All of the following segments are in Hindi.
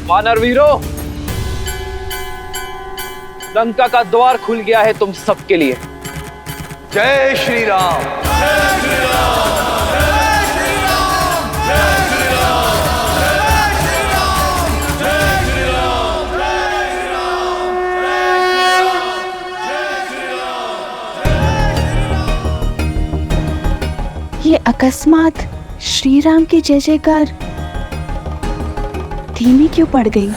वानर वीरों, लंका का द्वार खुल गया है तुम सबके लिए। जय श्री राम। जय श्री राम। जय श्री राम। जय श्री राम। जय श्री राम। जय श्री राम। जय श्री राम। जय श्री राम। ये अकस्मात श्री राम की जय जयकार धीमी क्यों पड़ गई?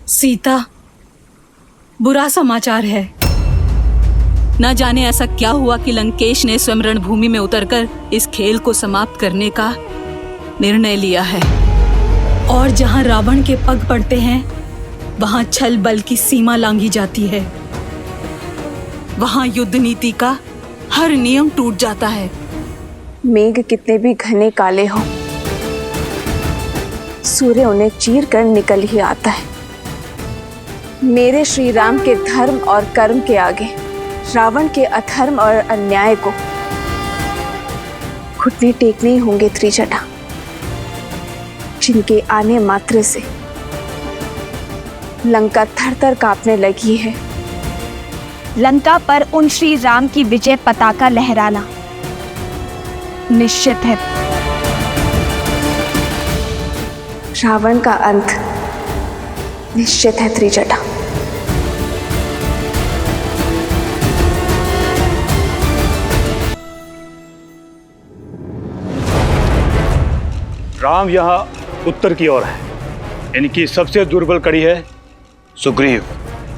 सीता, बुरा समाचार है। न जाने ऐसा क्या हुआ कि लंकेश ने स्वयं रणभूमि में उतरकर इस खेल को समाप्त करने का निर्णय लिया है। और जहां रावण के पग पड़ते हैं, वहां छल बल की सीमा लांघी जाती है। वहां युद्ध नीति का हर नियम टूट जाता है। मेघ कितने भी घने काले हों, सूर्य उन्हें चीर कर निकल ही आता है। मेरे श्री राम के धर्म और कर्म के आगे रावण के अधर्म और अन्याय को घुटने टेकने ही होंगे त्रिजटा, जिनके आने मात्र से लंका थर-थर कांपने लगी है। लंका पर उन श्री राम की विजय पताका लहराना निश्चित है। रावण का अंत निश्चित है त्रिजटा। राम यहाँ उत्तर की ओर है। इनकी सबसे दुर्बल कड़ी है सुग्रीव,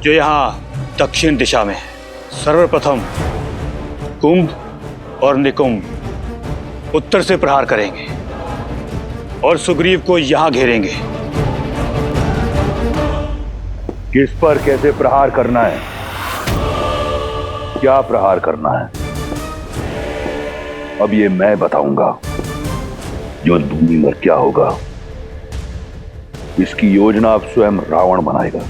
जो यहाँ दक्षिण दिशा में है। सर्वप्रथम कुंभ और निकुंभ उत्तर से प्रहार करेंगे और सुग्रीव को यहाँ घेरेंगे। किस पर कैसे प्रहार करना है, क्या प्रहार करना है, अब ये मैं बताऊंगा। युद्ध भूमि में क्या होगा, इसकी योजना अब स्वयं रावण बनाएगा।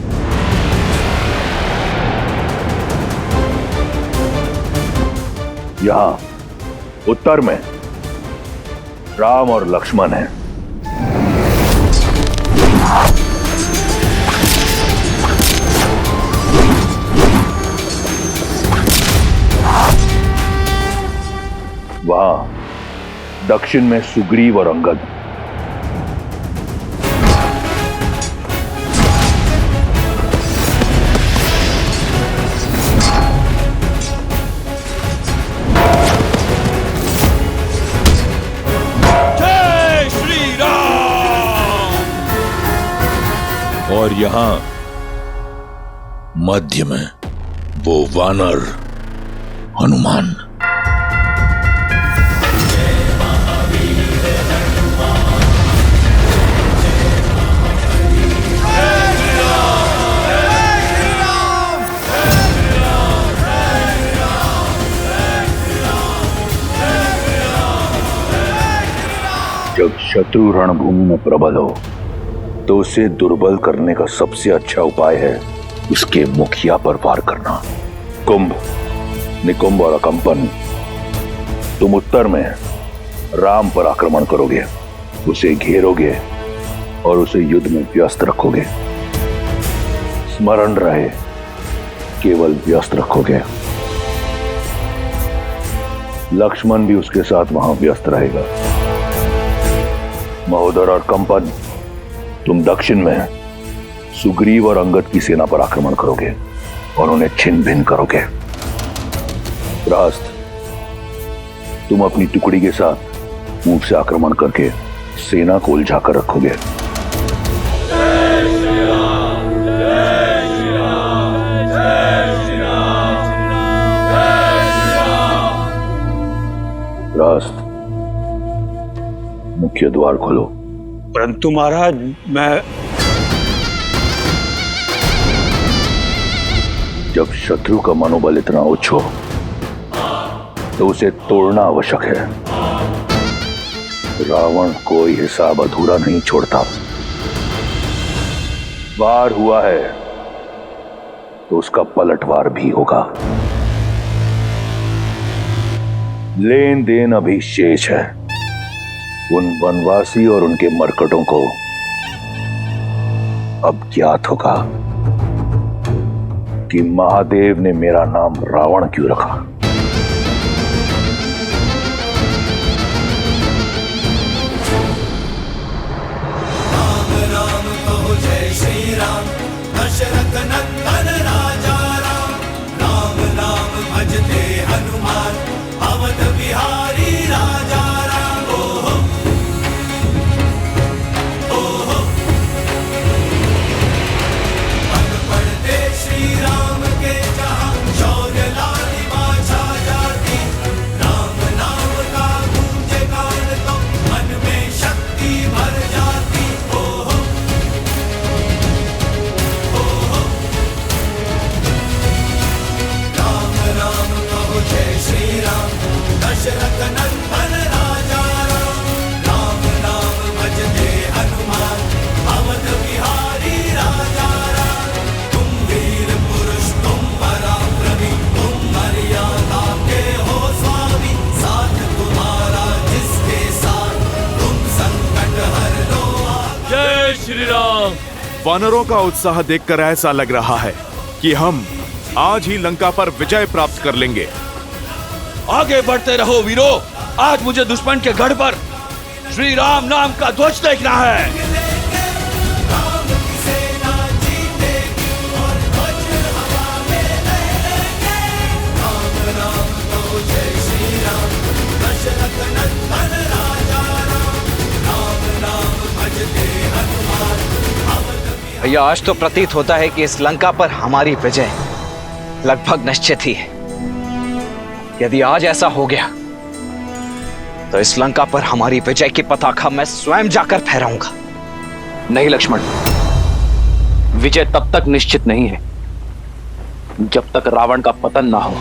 यहां उत्तर में राम और लक्ष्मण हैं। वहां दक्षिण में सुग्रीव और अंगद। जय श्री राम। और यहां मध्य में वो वानर हनुमान। जब शत्रु रणभूमि में प्रबल हो तो उसे दुर्बल करने का सबसे अच्छा उपाय है उसके मुखिया पर वार करना। कुंभ, निकुंभ और अकंपन, तुम उत्तर में राम पर आक्रमण करोगे, उसे घेरोगे और उसे युद्ध में व्यस्त रखोगे। स्मरण रहे, केवल व्यस्त रखोगे। लक्ष्मण भी उसके साथ वहां व्यस्त रहेगा। महोदर और कंपन, तुम दक्षिण में सुग्रीव और अंगद की सेना पर आक्रमण करोगे और उन्हें छिन्न भिन्न करोगे। रास्त, तुम अपनी टुकड़ी के साथ ऊंट से आक्रमण करके सेना को उलझा कर रखोगे। रास्त, मुख्य द्वार खोलो। परंतु महाराज, मैं जब शत्रु का मनोबल इतना उच्च हो तो उसे तोड़ना आवश्यक है। रावण कोई हिसाब अधूरा नहीं छोड़ता। वार हुआ है तो उसका पलटवार भी होगा। लेन देन अभी शेष है। उन वनवासी और उनके मरकटों को अब ज्ञात होगा कि महादेव ने मेरा नाम रावण क्यों रखा। दशरथ नंदन राजा राम, राम नाम भजते हनुमान, अवध बिहारी राजा राम। ओहो ओहो, पग पड़ते श्री राम के जहां, शौर्य लालिमा छा जाती। राम नाम का गूंजे गान तो मन में शक्ति भर जाती। ओहो श्री राम, दशरथ नंदन राजा राम, राम नाम भजते हनुमान, अवध बिहारी राजा राम। तुम वीर पुरुष, तुम पराक्रमी, तुम मर्यादा के हो स्वामी, साथ तुम्हारा जिसके साथ, तुम संकट हर लो। जय श्री राम। वानरों का उत्साह देखकर ऐसा लग रहा है कि हम आज ही लंका पर विजय प्राप्त कर लेंगे। आगे बढ़ते रहो वीरों। आज मुझे दुश्मन के गढ़ पर श्री राम नाम का ध्वज देखना है। भैया, आज तो प्रतीत होता है कि इस लंका पर हमारी विजय लगभग निश्चित ही है। यदि आज ऐसा हो गया तो इस लंका पर हमारी विजय की पताका मैं स्वयं जाकर फहराऊंगा। नहीं लक्ष्मण, विजय तब तक निश्चित नहीं है जब तक रावण का पतन ना हो।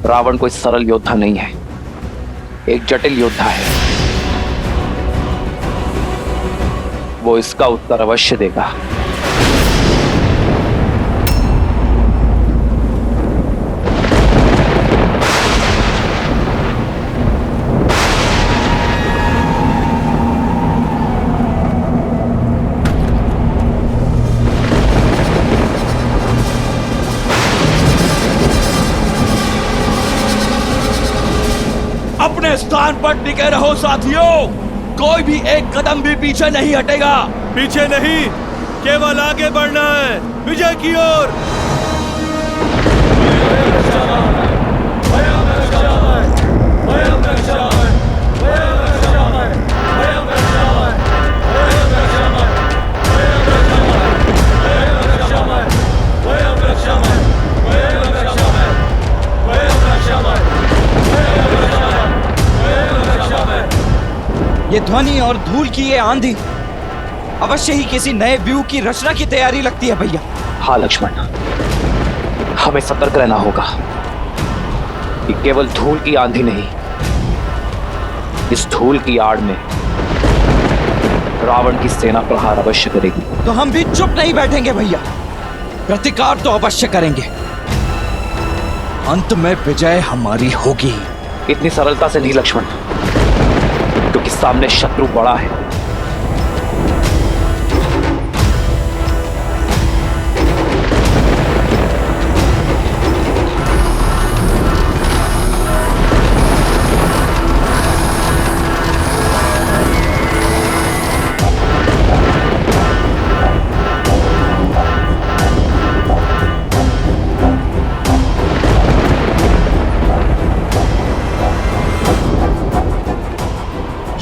रावण कोई सरल योद्धा नहीं है, एक जटिल योद्धा है। वो इसका उत्तर अवश्य देगा। अपने स्थान पर टिके रहो साथियों। कोई भी एक कदम भी पीछे नहीं हटेगा। पीछे नहीं, केवल आगे बढ़ना है, विजय की ओर। ये ध्वनि और धूल की ये आंधी अवश्य ही किसी नए व्यूह की रचना की तैयारी लगती है भैया। हाँ लक्ष्मण, हमें सतर्क रहना होगा कि केवल धूल की आंधी नहीं, इस धूल की आड़ में रावण की सेना प्रहार अवश्य करेगी। तो हम भी चुप नहीं बैठेंगे भैया, प्रतिकार तो अवश्य करेंगे। अंत में विजय हमारी होगी। इतनी सरलता से नहीं लक्ष्मण, क्योंकि सामने शत्रु बड़ा है।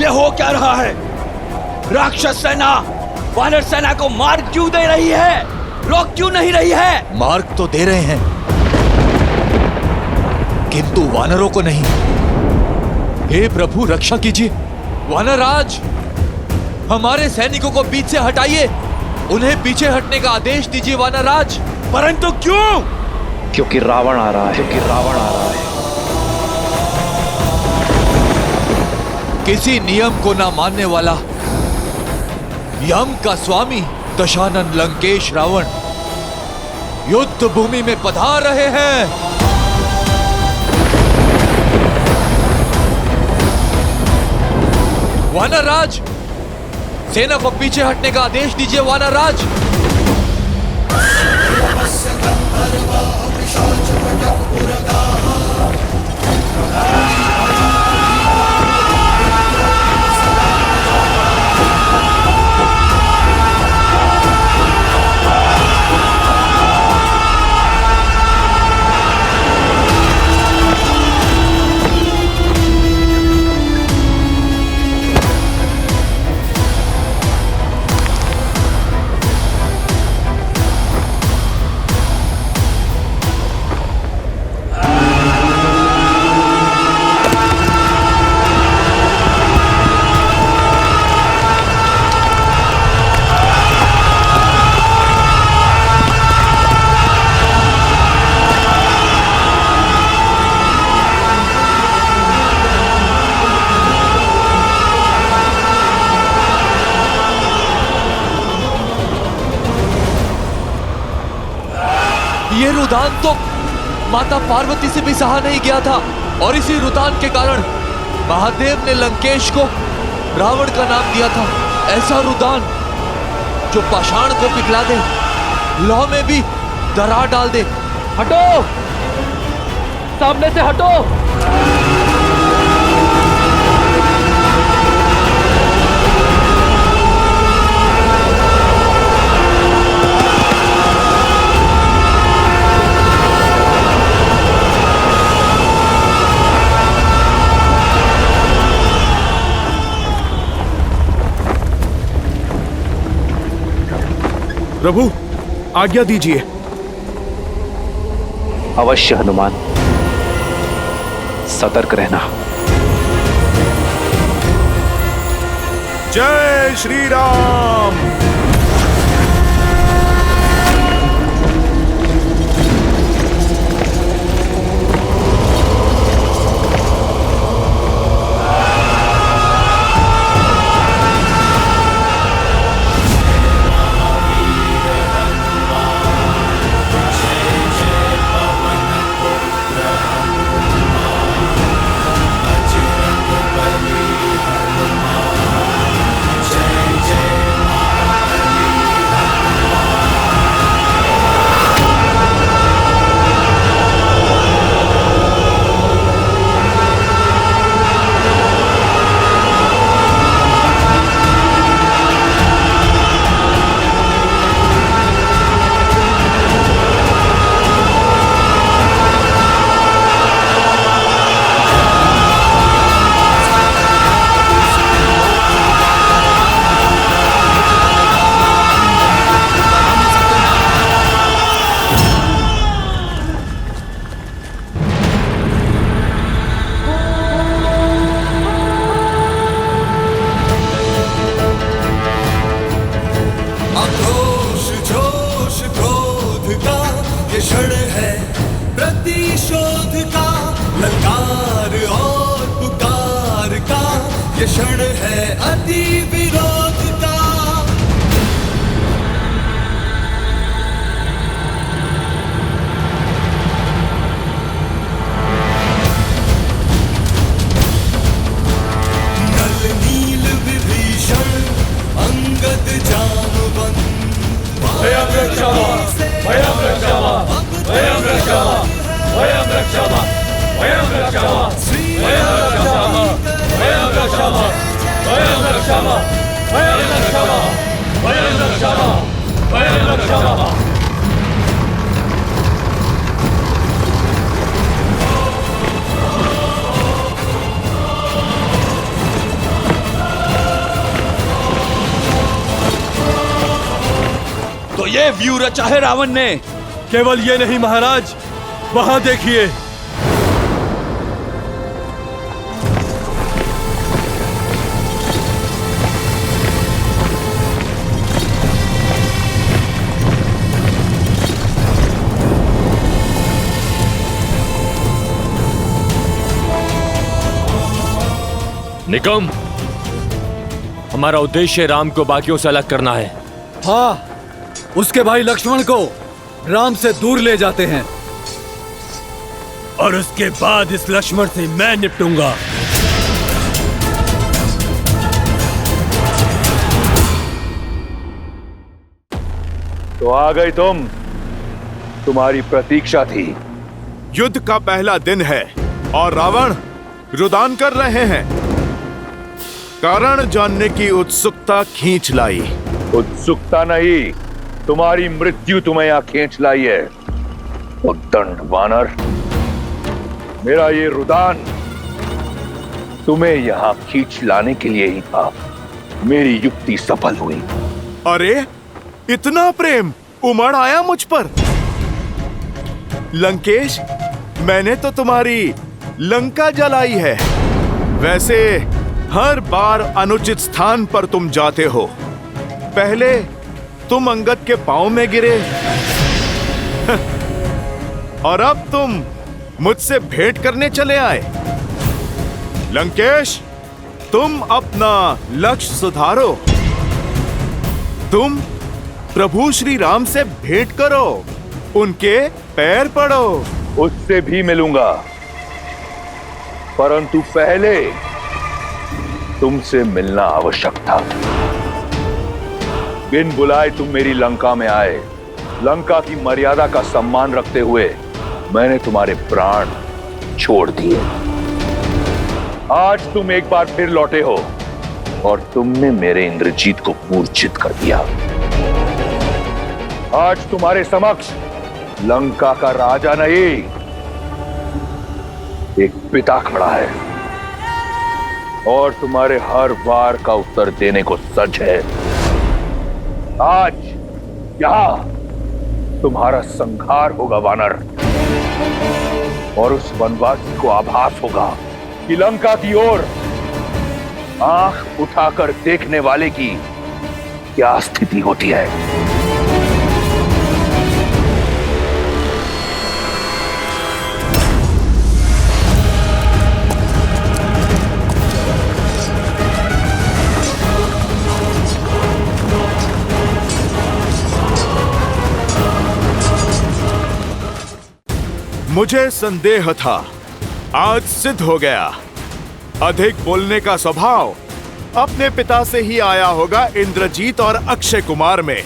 हो क्या रहा है? राक्षस सेना वानर सेना को मार्ग क्यों दे रही है? रोक क्यों नहीं रही है? मार्ग तो दे रहे हैं, किंतु वानरों को नहीं। हे प्रभु रक्षा कीजिए। वानरराज, हमारे सैनिकों को बीच से हटाइए। उन्हें पीछे हटने का आदेश दीजिए वानरराज। परंतु क्यों? क्योंकि रावण आ रहा है। किसी नियम को ना मानने वाला यम का स्वामी दशानन लंकेश रावण युद्ध भूमि में पधार रहे हैं। वानरराज, सेना को पीछे हटने का आदेश दीजिए वानरराज। ये रुदान तो माता पार्वती से भी सहा नहीं गया था, और इसी रुदान के कारण महादेव ने लंकेश को रावण का नाम दिया था। ऐसा रुदान जो पाषाण को पिघला दे, लौ में भी दरार डाल दे। हटो, सामने से हटो। प्रभु, आज्ञा दीजिए। अवश्य हनुमान, सतर्क रहना। जय श्री राम। क्षण है प्रतिशोध का, ललकार और पुकार का ये क्षण है अति विरोध का। नल नील विभीषण अंगद जामवंत, भयं रक्षामः, भयं रक्षामः, भयं रक्षामः, भयं रक्षामः, भयं रक्षामः, भयं रक्षामः, भयं रक्षामः, भयं रक्षामः, भयं रक्षामः, भयं रक्षामः, भयं रक्षामः। तो ये व्यू रचा है रावण ने। केवल ये नहीं महाराज, वहां देखिए। निकम, हमारा उद्देश्य राम को बाकियों से अलग करना है। हाँ, उसके भाई लक्ष्मण को राम से दूर ले जाते हैं और उसके बाद इस लक्ष्मण से मैं निपटूंगा। तो आ गई तुम, तुम्हारी प्रतीक्षा थी। युद्ध का पहला दिन है और रावण रुदान कर रहे हैं। कारण जानने की उत्सुकता खींच लाई। उत्सुकता नहीं, तुम्हारी मृत्यु तुम्हें यहाँ खींच लाई है। उद्दंड वानर, मेरा ये रुदान तुम्हें यहाँ खींच लाने के लिए ही था। मेरी युक्ति सफल हुई। अरे, इतना प्रेम उमड़ आया मुझ पर। लंकेश, मैंने तो तुम्हारी लंका जलाई है। वैसे हर बार अनुचित स्थान पर तुम जाते हो। पहले तुम अंगद के पांव में गिरे और अब तुम मुझसे भेंट करने चले आए। लंकेश, तुम अपना लक्ष्य सुधारो। तुम प्रभु श्री राम से भेंट करो, उनके पैर पड़ो। उससे भी मिलूंगा, परंतु पहले तुमसे मिलना आवश्यक था। बिन बुलाए तुम मेरी लंका में आए। लंका की मर्यादा का सम्मान रखते हुए मैंने तुम्हारे प्राण छोड़ दिए। आज तुम एक बार फिर लौटे हो और तुमने मेरे इंद्रजीत को मूर्छित कर दिया। आज तुम्हारे समक्ष लंका का राजा नहीं, एक पिता खड़ा है और तुम्हारे हर वार का उत्तर देने को सज है। आज यहां तुम्हारा संहार होगा वानर, और उस वनवासी को आभास होगा कि लंका की ओर आंख उठाकर देखने वाले की क्या स्थिति होती है। मुझे संदेह था, आज सिद्ध हो गया। अधिक बोलने का स्वभाव अपने पिता से ही आया होगा इंद्रजीत और अक्षय कुमार में।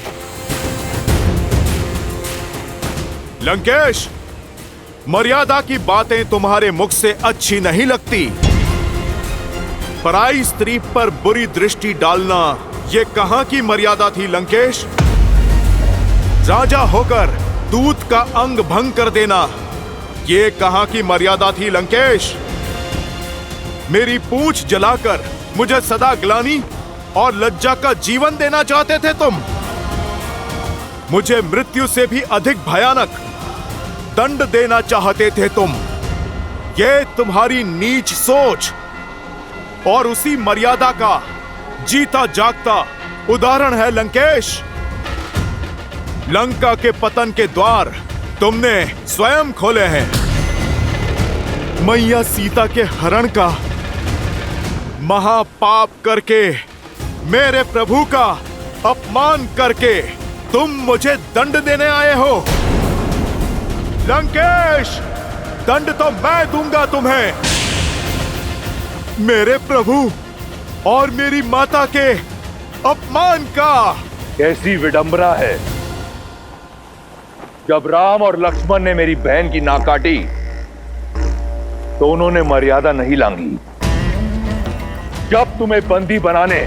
लंकेश, मर्यादा की बातें तुम्हारे मुख से अच्छी नहीं लगती। पराई स्त्री पर बुरी दृष्टि डालना ये कहां की मर्यादा थी लंकेश? राजा होकर दूत का अंग भंग कर देना ये कहां की मर्यादा थी लंकेश? मेरी पूंछ जलाकर मुझे सदा ग्लानि और लज्जा का जीवन देना चाहते थे तुम। मुझे मृत्यु से भी अधिक भयानक दंड देना चाहते थे तुम। ये तुम्हारी नीच सोच और उसी मर्यादा का जीता जागता उदाहरण है लंकेश। लंका के पतन के द्वार तुमने स्वयं खोले हैं। मैया सीता के हरण का महापाप करके, मेरे प्रभु का अपमान करके तुम मुझे दंड देने आए हो। लंकेश, दंड तो मैं दूंगा तुम्हें। मेरे प्रभु और मेरी माता के अपमान का। कैसी विडंबना है, जब राम और लक्ष्मण ने मेरी बहन की नाक काटी तो उन्होंने मर्यादा नहीं लांगी। जब तुम्हें बंदी बनाने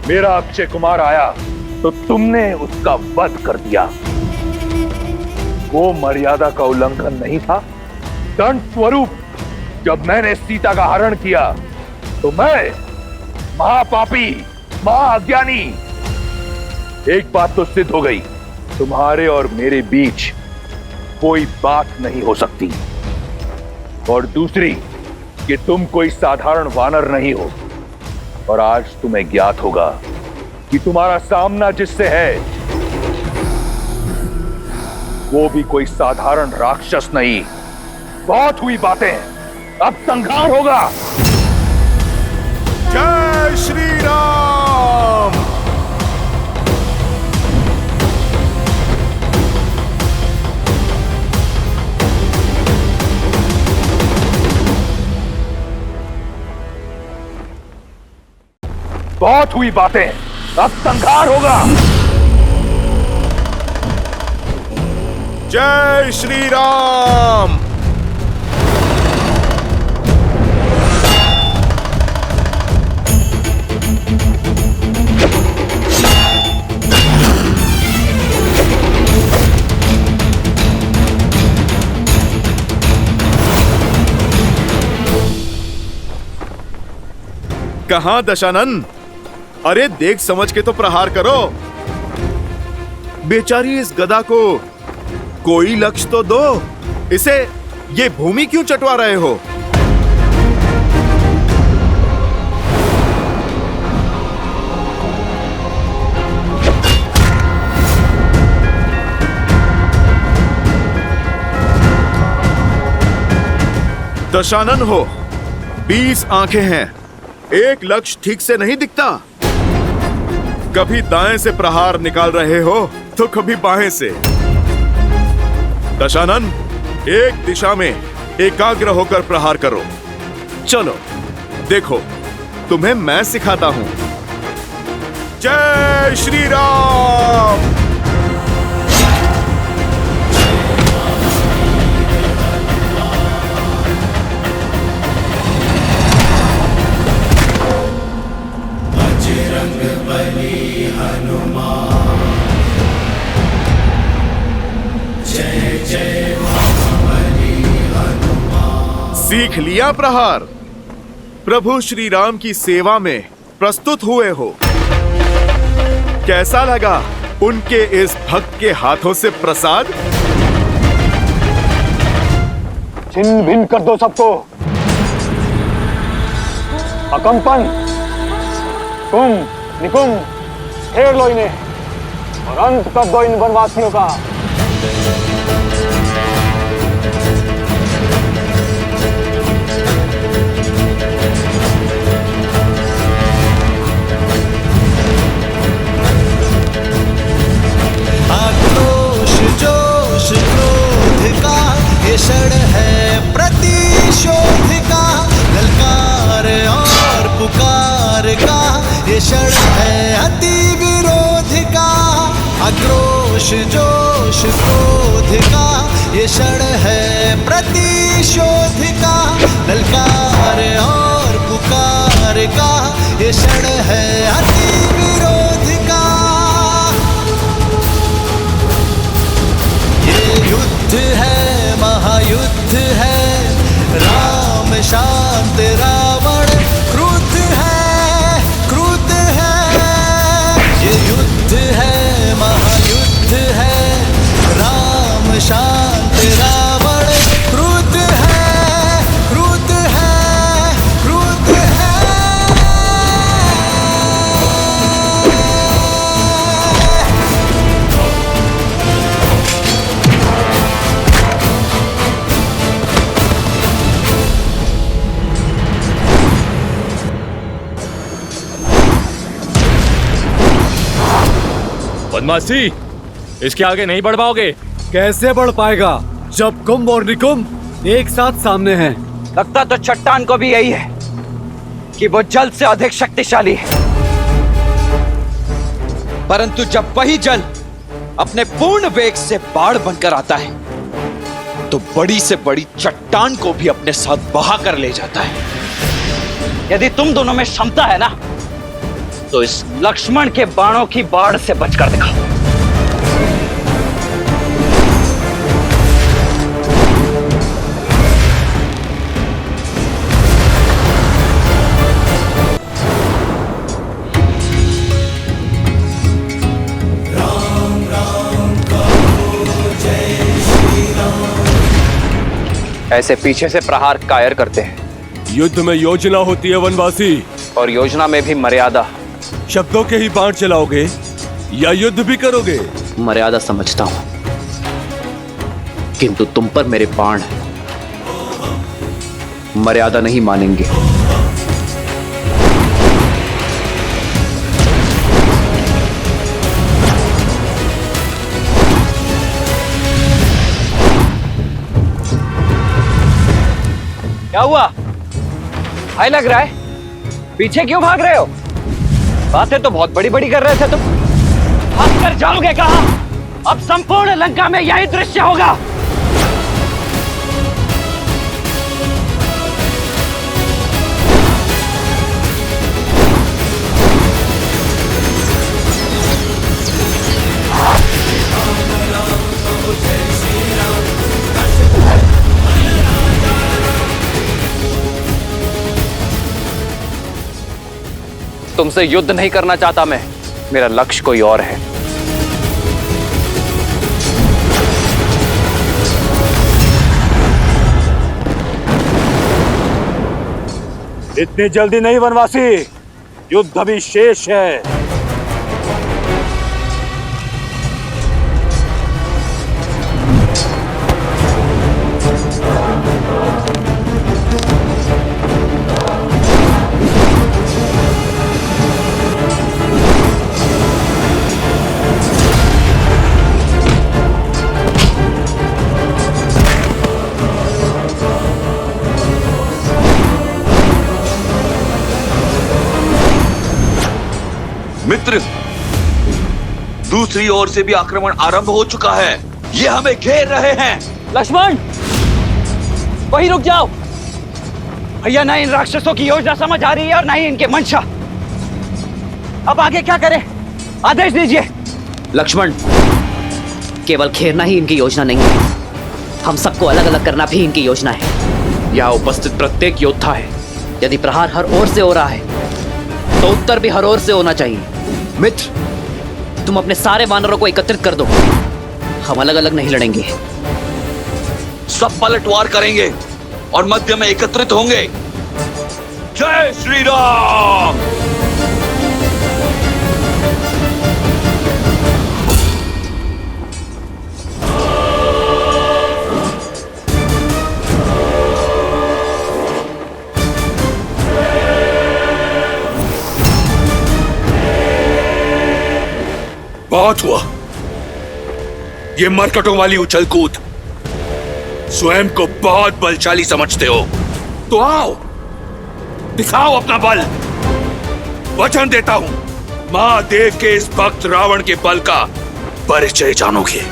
मेरा अक्षय कुमार आया तो तुमने उसका वध कर दिया। वो मर्यादा का उल्लंघन नहीं था। दंड स्वरूप जब मैंने सीता का हरण किया तो मैं महापापी, महाअज्ञानी। एक बात तो सिद्ध हो गई, तुम्हारे और मेरे बीच कोई बात नहीं हो सकती। और दूसरी कि तुम कोई साधारण वानर नहीं हो। और आज तुम्हें ज्ञात होगा कि तुम्हारा सामना जिससे है वो भी कोई साधारण राक्षस नहीं। बहुत हुई बातें, अब संहार होगा। जय श्री राम। बहुत हुई बातें, अब संहार होगा। जय श्री राम। कहां दशानन? अरे देख समझ के तो प्रहार करो। बेचारी इस गदा को कोई लक्ष्य तो दो। इसे ये भूमि क्यों चटवा रहे हो? दशानन हो, 20 आंखें हैं, एक लक्ष्य ठीक से नहीं दिखता। कभी दाएं से प्रहार निकाल रहे हो तो कभी बाएं से। दशानन, एक दिशा में एकाग्र होकर प्रहार करो। चलो देखो, तुम्हें मैं सिखाता हूं। जय श्री राम। सीख लिया प्रहार? प्रभु श्री राम की सेवा में प्रस्तुत हुए हो। कैसा लगा उनके इस भक्त के हाथों से प्रसाद? छिन्न भिन्न कर दो सबको। अकंपन, कुंभ निकुंभ घेर लो इन्हें और अंत कर दो इन वनवासियों का। जोश क्रोध का ये क्षण है प्रतिशोध का, ललकार और पुकार का ये क्षण है अति विरोध का। आक्रोश जोश क्रोध का ये क्षण है प्रतिशोध का, ललकार और पुकार का ये क्षण है अति विरोध का। युद्ध है महायुद्ध है, राम शांत रावण क्रुद्ध है क्रुद्ध है। ये युद्ध है महायुद्ध है, राम शांत रावण क्रुद्ध है क्रुद्ध है क्रुद्ध है। बदमाशी, इसके आगे नहीं बढ़ पाओगे। कैसे बढ़ पाएगा जब कुंभ और निकुंभ एक साथ सामने हैं? लगता तो चट्टान को भी यही है कि वो जल से अधिक शक्तिशाली है, परंतु जब वही जल अपने पूर्ण वेग से बाढ़ बनकर आता है तो बड़ी से बड़ी चट्टान को भी अपने साथ बहा कर ले जाता है। यदि तुम दोनों में क्षमता है ना, तो इस लक्ष्मण के बाणों की बाढ़ से बचकर दिखाओ। ऐसे पीछे से प्रहार कायर करते हैं। युद्ध में योजना होती है वनवासी, और योजना में भी मर्यादा। शब्दों के ही बाण चलाओगे या युद्ध भी करोगे? मर्यादा समझता हूं, किंतु तुम पर मेरे बाण मर्यादा नहीं मानेंगे। क्या हुआ? हाय लग रहा है, पीछे क्यों भाग रहे हो? बातें तो बहुत बड़ी बड़ी कर रहे थे तुम। भाग कर जाओगे कहां? अब संपूर्ण लंका में यही दृश्य होगा। तुमसे युद्ध नहीं करना चाहता मैं, मेरा लक्ष्य कोई और है। इतनी जल्दी नहीं वनवासी, युद्ध अभी शेष है। मित्र, दूसरी ओर से भी आक्रमण आरंभ हो चुका है। ये हमें घेर रहे हैं। लक्ष्मण, वहीं रुक जाओ। भैया, ना इन राक्षसों की योजना समझ आ रही है और ना ही इनके मंशा। अब आगे क्या करें? आदेश दीजिए। लक्ष्मण, केवल घेरना ही इनकी योजना नहीं है, हम सबको अलग अलग करना भी इनकी योजना है। यहाँ उपस्थित प्रत्येक योद्धा है। यदि प्रहार हर ओर से हो रहा है तो उत्तर भी हर ओर से होना चाहिए। मित्र, तुम अपने सारे वानरों को एकत्रित कर दो। हम अलग अलग नहीं लड़ेंगे। सब पलटवार करेंगे और मध्य में एकत्रित होंगे। जय श्री राम। बहुत हुआ ये मरकटों वाली उछल कूद। स्वयं को बहुत बलशाली समझते हो तो आओ, दिखाओ अपना बल। वचन देता हूं, महादेव के इस भक्त रावण के बल का परिचय जानोगे।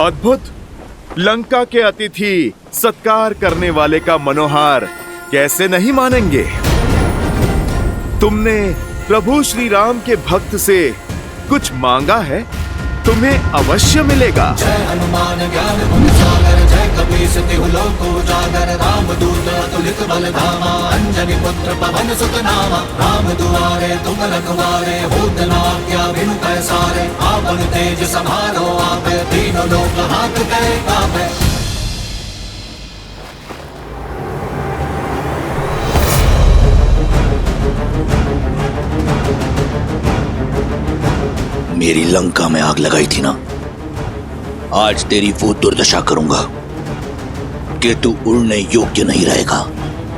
अद्भुत। लंका के अतिथि सत्कार करने वाले का मनोहार कैसे नहीं मानेंगे? तुमने प्रभु श्री राम के भक्त से कुछ मांगा है, तुम्हें अवश्य मिलेगा। जय हनुमान ज्ञान गुण सागर, जय कपीस तिहु लोक उजागर, राम दूत अतुलित बल धामा, अंजनी पुत्र पवन सुत नामा, राम दुआरे तुम रखवारे, होत न आज्ञा बिनु पैसारे, आपन तेज समारो आपे, तीनों लोक हाथ कहे कापे। मेरी लंका में आग लगाई थी ना, आज तेरी वो दुर्दशा करूंगा कि तू उड़ने योग्य नहीं रहेगा।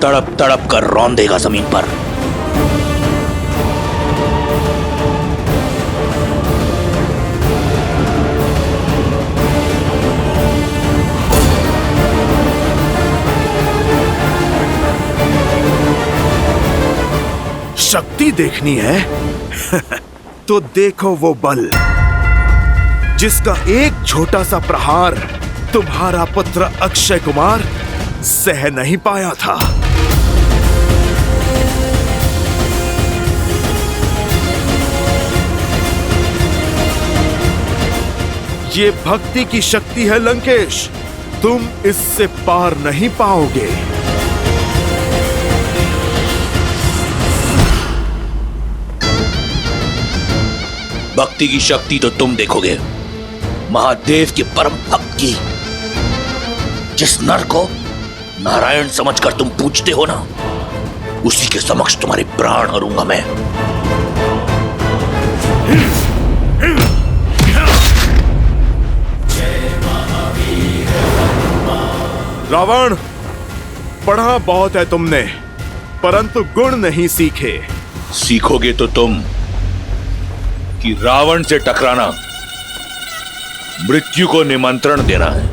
तड़प तड़प कर रौंदेगा जमीन पर। शक्ति देखनी है? तो देखो वो बल जिसका एक छोटा सा प्रहार तुम्हारा पुत्र अक्षय कुमार सह नहीं पाया था। ये भक्ति की शक्ति है लंकेश, तुम इससे पार नहीं पाओगे। भक्ति की शक्ति तो तुम देखोगे, महादेव के परम भक्त की। जिस नर को नारायण समझकर तुम पूजते हो ना, उसी के समक्ष तुम्हारे प्राण हरूंगा मैं। रावण, पढ़ा बहुत है तुमने, परंतु गुण नहीं सीखे। सीखोगे तो तुम कि रावण से टकराना मृत्यु को निमंत्रण देना है।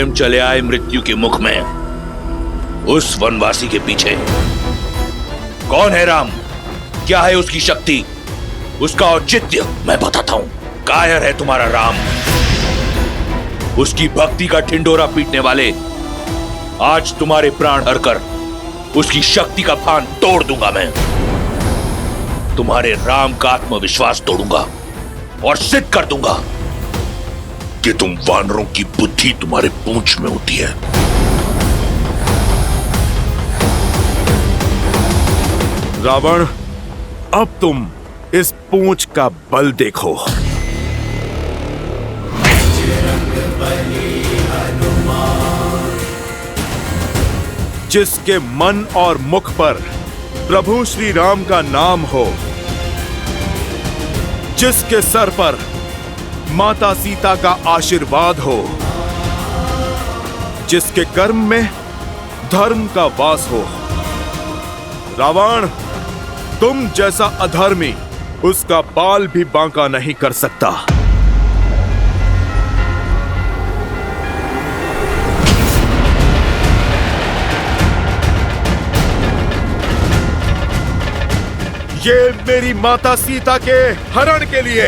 स्वयं चले आए मृत्यु के मुख में, उस वनवासी के पीछे। कौन है राम? क्या है उसकी शक्ति, उसका औचित्य? मैं बताता हूं। कायर है तुम्हारा राम। उसकी भक्ति का ढिंडोरा पीटने वाले आज तुम्हारे प्राण हरकर उसकी शक्ति का फान तोड़ दूंगा मैं। तुम्हारे राम का आत्मविश्वास तोड़ूंगा और सिद्ध कर दूंगा कि तुम वानरों की बुद्धि तुम्हारे पूंछ में होती है। रावण, अब तुम इस पूंछ का बल देखो। जिसके मन और मुख पर प्रभु श्री राम का नाम हो, जिसके सर पर माता सीता का आशीर्वाद हो, जिसके कर्म में धर्म का वास हो। रावण, तुम जैसा अधर्मी उसका बाल भी बांका नहीं कर सकता। ये मेरी माता सीता के हरण के लिए,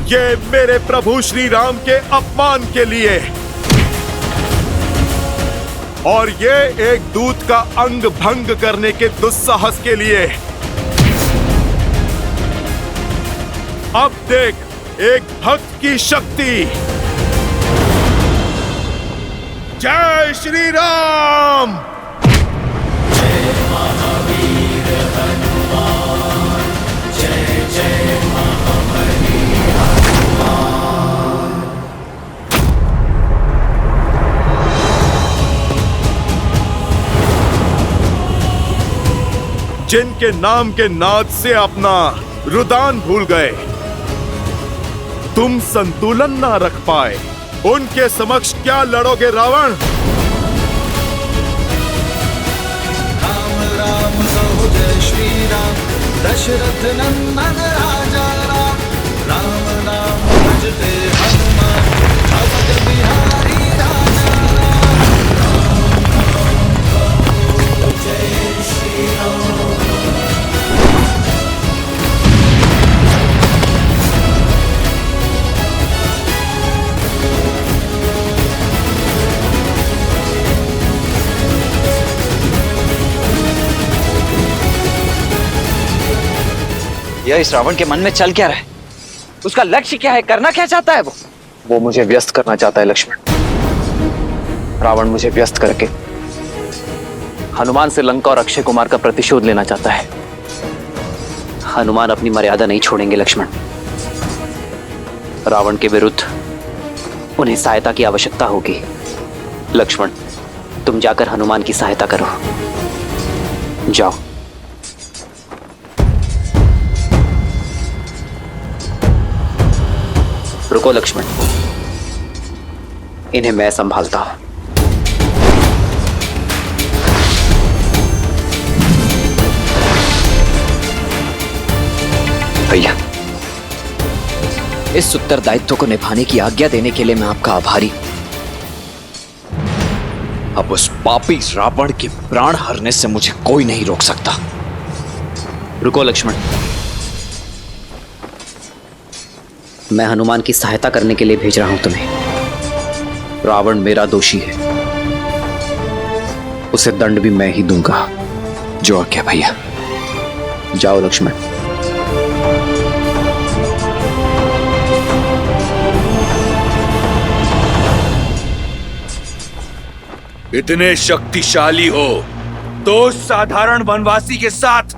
ये मेरे प्रभु श्री राम के अपमान के लिए, और ये एक दूत का अंग भंग करने के दुस्साहस के लिए। अब देख एक भक्त की शक्ति। जय श्री राम। जिनके नाम के नाद से अपना रुदान भूल गए, तुम संतुलन ना रख पाए, उनके समक्ष क्या लड़ोगे रावण? राम राम कहो जय श्री राम, दशरथ नंदन राजा राम। राम नाम भजते हनुमान, भजत बिहारी राजा राम। राम कहो जय श्री राम। यह इस रावण के मन में चल क्या रहा है? उसका लक्ष्य क्या है? करना क्या चाहता है वो मुझे व्यस्त करना चाहता है लक्ष्मण। रावण मुझे व्यस्त करके हनुमान से लंका और अक्षय कुमार का प्रतिशोध लेना चाहता है। हनुमान अपनी मर्यादा नहीं छोड़ेंगे लक्ष्मण। रावण के विरुद्ध उन्हें सहायता की आवश्यकता होगी। लक्ष्मण, तुम जाकर हनुमान की सहायता करो। जाओ। रुको लक्ष्मण, इन्हें मैं संभालता हूं। भैया, इस उत्तरदायित्व को निभाने की आज्ञा देने के लिए मैं आपका आभारी। अब उस पापी रावण के प्राण हरने से मुझे कोई नहीं रोक सकता। रुको लक्ष्मण, मैं हनुमान की सहायता करने के लिए भेज रहा हूं तुम्हें। रावण मेरा दोषी है, उसे दंड भी मैं ही दूंगा। जो आज्ञा भैया। जाओ लक्ष्मण। इतने शक्तिशाली हो तो उस साधारण वनवासी के साथ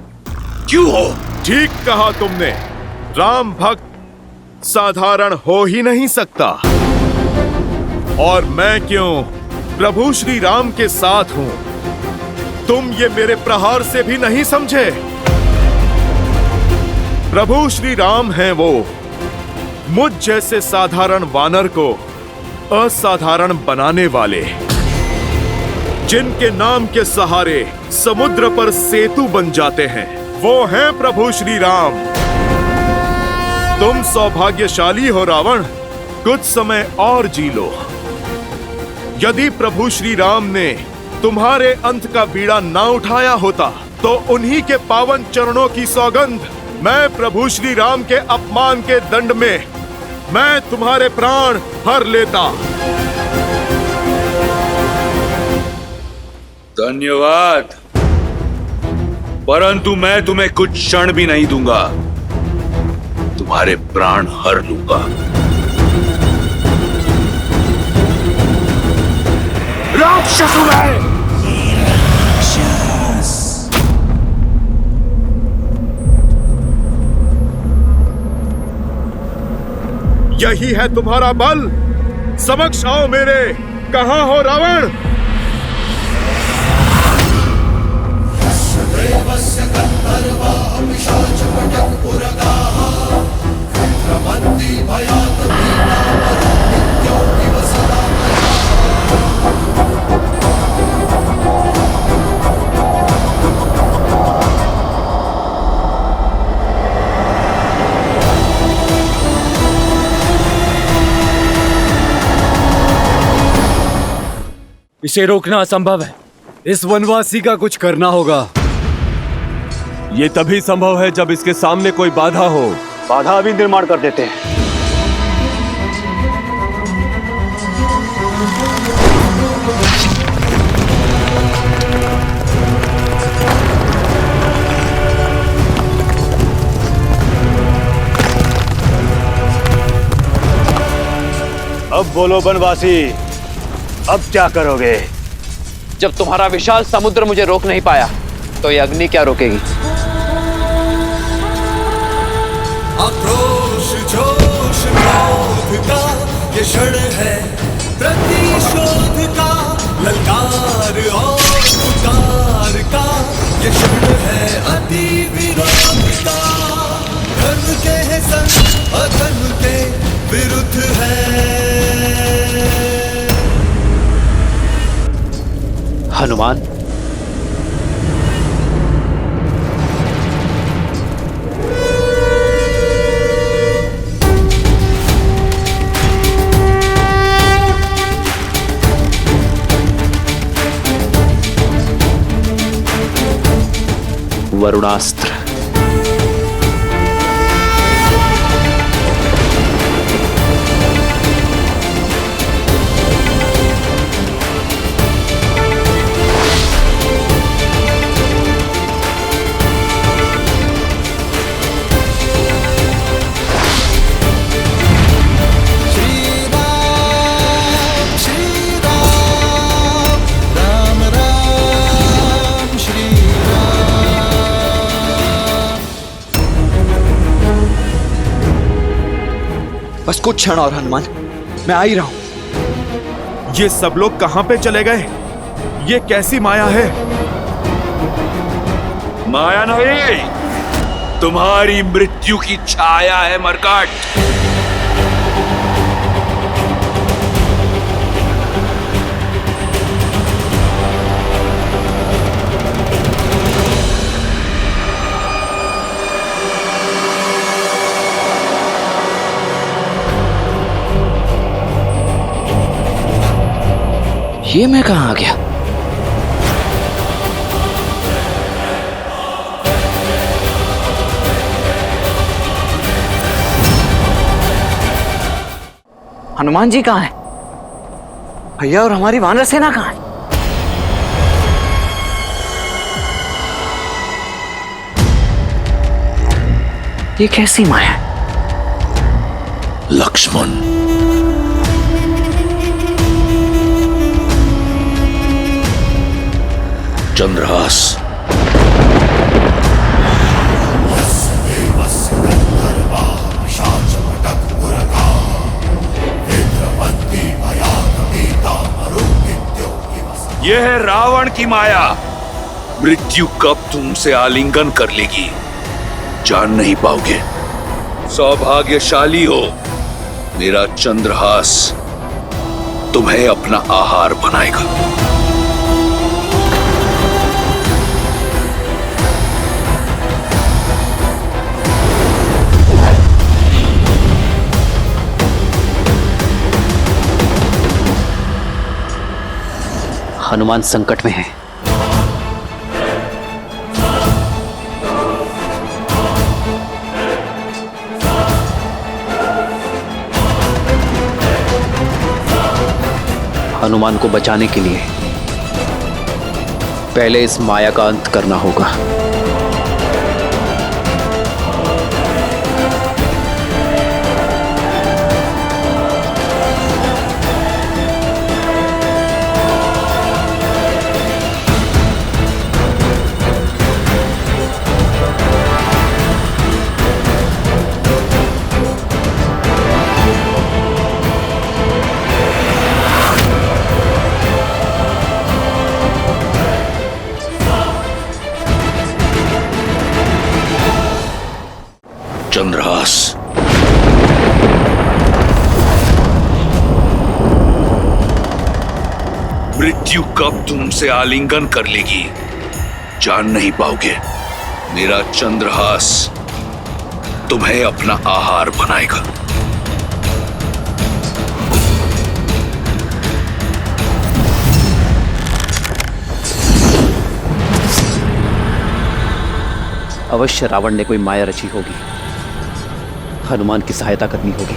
क्यों हो? ठीक कहा तुमने। राम भक्त साधारण हो ही नहीं सकता। और मैं क्यों प्रभु श्री राम के साथ हूं, तुम ये मेरे प्रहार से भी नहीं समझे। प्रभु श्री राम हैं वो, मुझ जैसे साधारण वानर को असाधारण बनाने वाले, जिनके नाम के सहारे समुद्र पर सेतु बन जाते हैं, वो हैं प्रभु श्री राम। तुम सौभाग्यशाली हो रावण, कुछ समय और जी लो। यदि प्रभु श्री राम ने तुम्हारे अंत का बीड़ा ना उठाया होता तो उन्हीं के पावन चरणों की सौगंध, मैं प्रभु श्री राम के अपमान के दंड में मैं तुम्हारे प्राण हर लेता। धन्यवाद, परंतु मैं तुम्हें कुछ क्षण भी नहीं दूंगा। तुम्हारे प्राण हर लूंगा। राक्षस हूं मैं। यही है तुम्हारा बल? समक्ष आओ मेरे। कहां हो रावण? इसे रोकना असंभव है। इस वनवासी का कुछ करना होगा। ये तभी संभव है जब इसके सामने कोई बाधा हो। बाधा भी निर्माण कर देते हैं। अब बोलो वनवासी, अब क्या करोगे? जब तुम्हारा विशाल समुद्र मुझे रोक नहीं पाया तो ये अग्नि क्या रोकेगी? आक्रोश जोश क्रोध का ये क्षण है, प्रतिशोध का ललकार और पुकार का ये क्षण है, अति विरोध का। धर्म के है संग अधर्म के विरुद्ध है। हनुमान, वरुणास्त्र। बस कुछ क्षण और हनुमान, मैं आ ही रहा हूं। ये सब लोग कहां पे चले गए? ये कैसी माया है? माया नहीं, तुम्हारी मृत्यु की छाया है मरकट। ये मैं कहां आ गया? हनुमान जी कहां हैं? भैया और हमारी वानर सेना कहां है? ये कैसी माया है? लक्ष्मण, चंद्रहास, यह है रावण की माया। मृत्यु कब तुमसे आलिंगन कर लेगी जान नहीं पाओगे। सौभाग्यशाली हो, मेरा चंद्रहास तुम्हें अपना आहार बनाएगा। हनुमान संकट में है। हनुमान को बचाने के लिए पहले इस माया का अंत करना होगा। चंद्रहास, मृत्यु कब तुमसे आलिंगन कर लेगी जान नहीं पाओगे। मेरा चंद्रहास तुम्हें अपना आहार बनाएगा। अवश्य रावण ने कोई माया रची होगी। हनुमान की सहायता करनी होगी।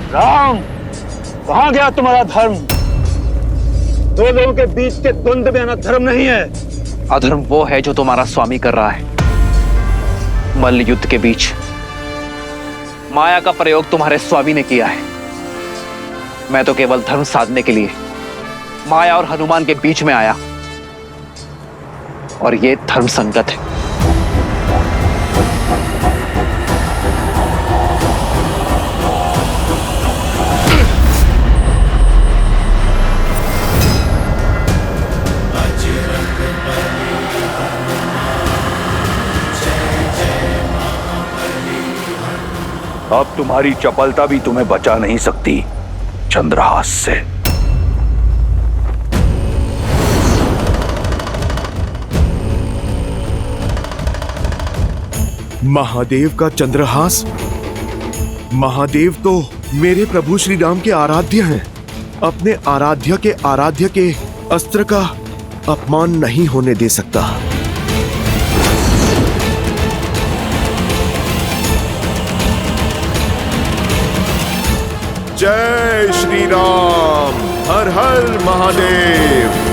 राम, कहां गया तुम्हारा धर्म? दो लोगों के बीच के द्वंद्व में आना धर्म नहीं है। अधर्म वो है जो तुम्हारा स्वामी कर रहा है। मल्ल युद्ध के बीच माया का प्रयोग तुम्हारे स्वामी ने किया है। मैं तो केवल धर्म साधने के लिए माया और हनुमान के बीच में आया, और ये धर्म संगत है। अब तुम्हारी चपलता भी तुम्हें बचा नहीं सकती चंद्रहास से। महादेव का चंद्रहास? महादेव तो मेरे प्रभु श्री राम के आराध्य हैं। अपने आराध्य के अस्त्र का अपमान नहीं होने दे सकता। जय श्री राम। हर हर महादेव।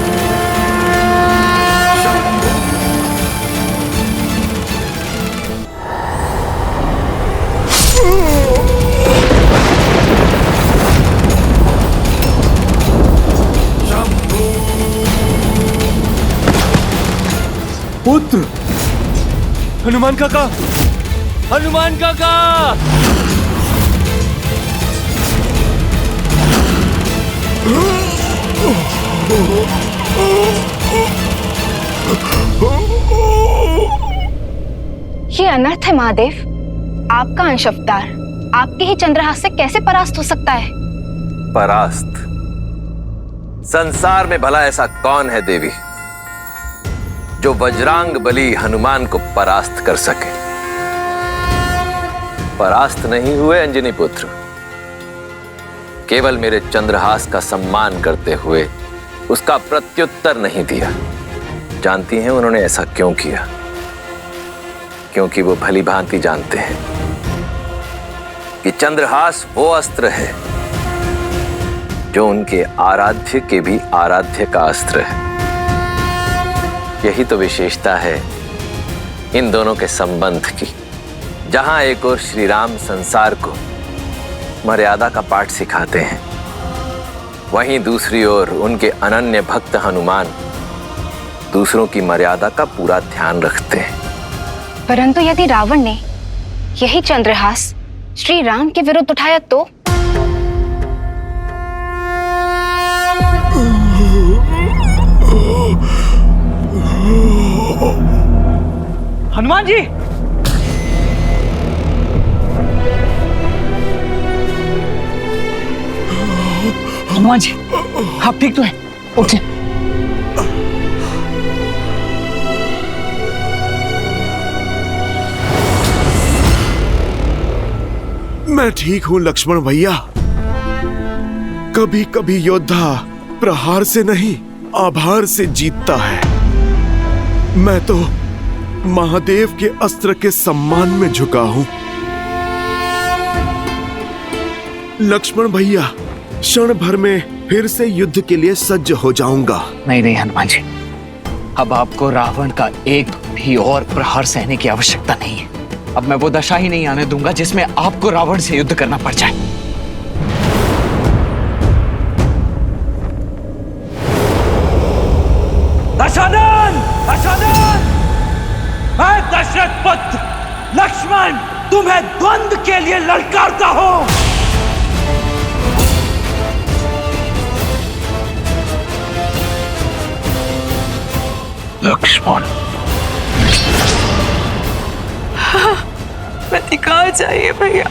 पुत्र, हनुमान काका, हनुमान काका! ये अनर्थ है महादेव। आपका अंश अवतार आपके ही चंद्रहास से कैसे परास्त हो सकता है? परास्त? संसार में भला ऐसा कौन है देवी जो वज्रांग बली हनुमान को परास्त कर सके? परास्त नहीं हुए अंजनी पुत्र, केवल मेरे चंद्रहास का सम्मान करते हुए उसका प्रत्युत्तर नहीं दिया। जानती हैं उन्होंने ऐसा क्यों किया? क्योंकि वो भली भांति जानते हैं कि चंद्रहास वो अस्त्र है जो उनके आराध्य के भी आराध्य का अस्त्र है। यही तो विशेषता है इन दोनों के संबंध की। जहां एक ओर श्री राम संसार को मर्यादा का पाठ सिखाते हैं, वहीं दूसरी ओर उनके अनन्य भक्त हनुमान दूसरों की मर्यादा का पूरा ध्यान रखते हैं। परंतु यदि रावण ने यही चंद्रहास श्री राम के विरुद्ध उठाया तो? हनुमान जी, हनुमान जी, आप ठीक तो हैं? उठिए। मैं ठीक हूं लक्ष्मण भैया। कभी कभी योद्धा प्रहार से नहीं, आभार से जीतता है। मैं तो महादेव के अस्त्र के सम्मान में झुका हूं। लक्ष्मण भैया, क्षण भर में फिर से युद्ध के लिए सज्ज हो जाऊंगा। नहीं नहीं हनुमान जी, अब आपको रावण का एक भी और प्रहार सहने की आवश्यकता नहीं है। अब मैं वो दशा ही नहीं आने दूंगा जिसमें आपको रावण से युद्ध करना पड़ जाए। दशानन! दशानन! मैं दशरथ पुत्र लक्ष्मण तुम्हें द्वंद्व के लिए ललकारता हूं। लक्ष्मण, पति कहाँ चाहिए भैया?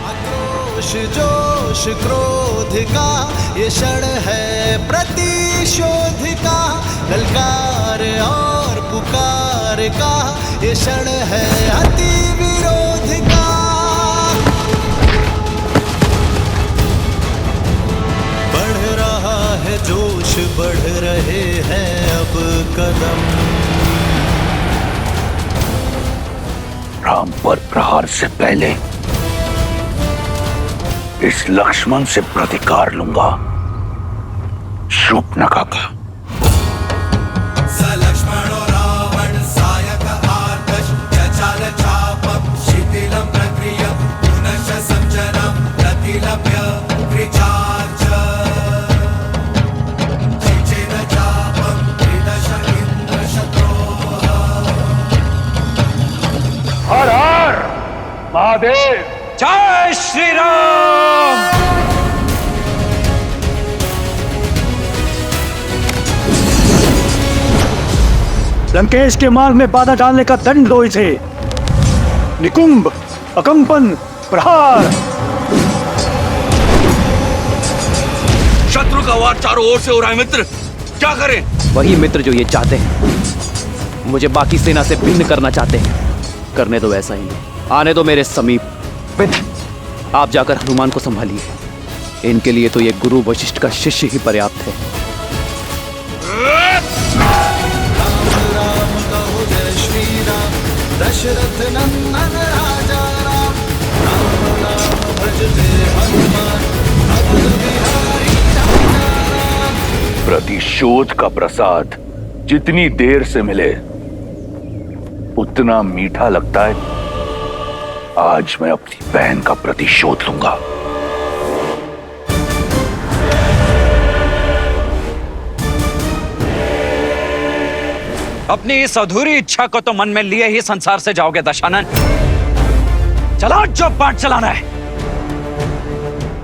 जोश क्रोध का ये क्षण है प्रतिशोध का, ललकार और पुकार का ये क्षण है अति विरोध का। बढ़ रहा है जोश, बढ़ रहे हैं अब कदम। राम पर प्रहार से पहले इस लक्ष्मण से प्रतिकार लूंगा, शूर्पणखा का। हर हर महादेव! जय श्री राम! लंकेश के मार्ग में बाधा डालने का दंड दो इसे। निकुंभ, अकंपन, प्रहार। शत्रु का वार चारों ओर से हो रहा है मित्र, क्या करें? वही मित्र जो ये चाहते हैं, मुझे बाकी सेना से भिन्न करना चाहते हैं। करने दो ऐसा ही, आने दो मेरे समीप। आप जाकर हनुमान को संभालिए। इनके लिए तो ये गुरु वशिष्ठ का शिष्य ही पर्याप्त है। राम कहो जय श्री राम, दशरथ नंदन राजा राम। राम नाम भजते हनुमान, अवध बिहारी राजा राम। प्रतिशोध का प्रसाद जितनी देर से मिले उतना मीठा लगता है। आज मैं अपनी बहन का प्रतिशोध लूंगा। अपनी इस अधूरी इच्छा को तो मन में लिए ही संसार से जाओगे दशानन। चलाओ जो बाण चलाना है,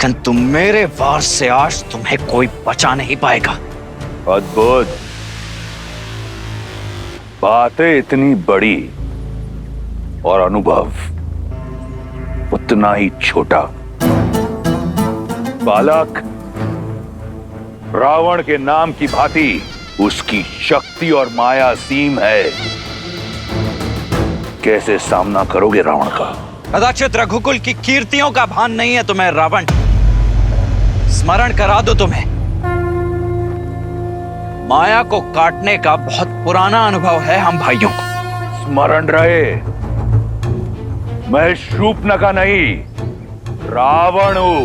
किंतु मेरे वार से आज तुम्हें कोई बचा नहीं पाएगा। अद्भुत बातें इतनी बड़ी और अनुभव उतना ही छोटा। बालक, रावण के नाम की भांति उसकी शक्ति और माया असीम है। कैसे सामना करोगे रावण का? कदाचित रघुकुल की कीर्तियों का भान नहीं है तुम्हें रावण। स्मरण करा दो तुम्हें, माया को काटने का बहुत पुराना अनुभव है हम भाइयों को। स्मरण रहे, मैं शूर्पणखा नहीं, रावण हूं।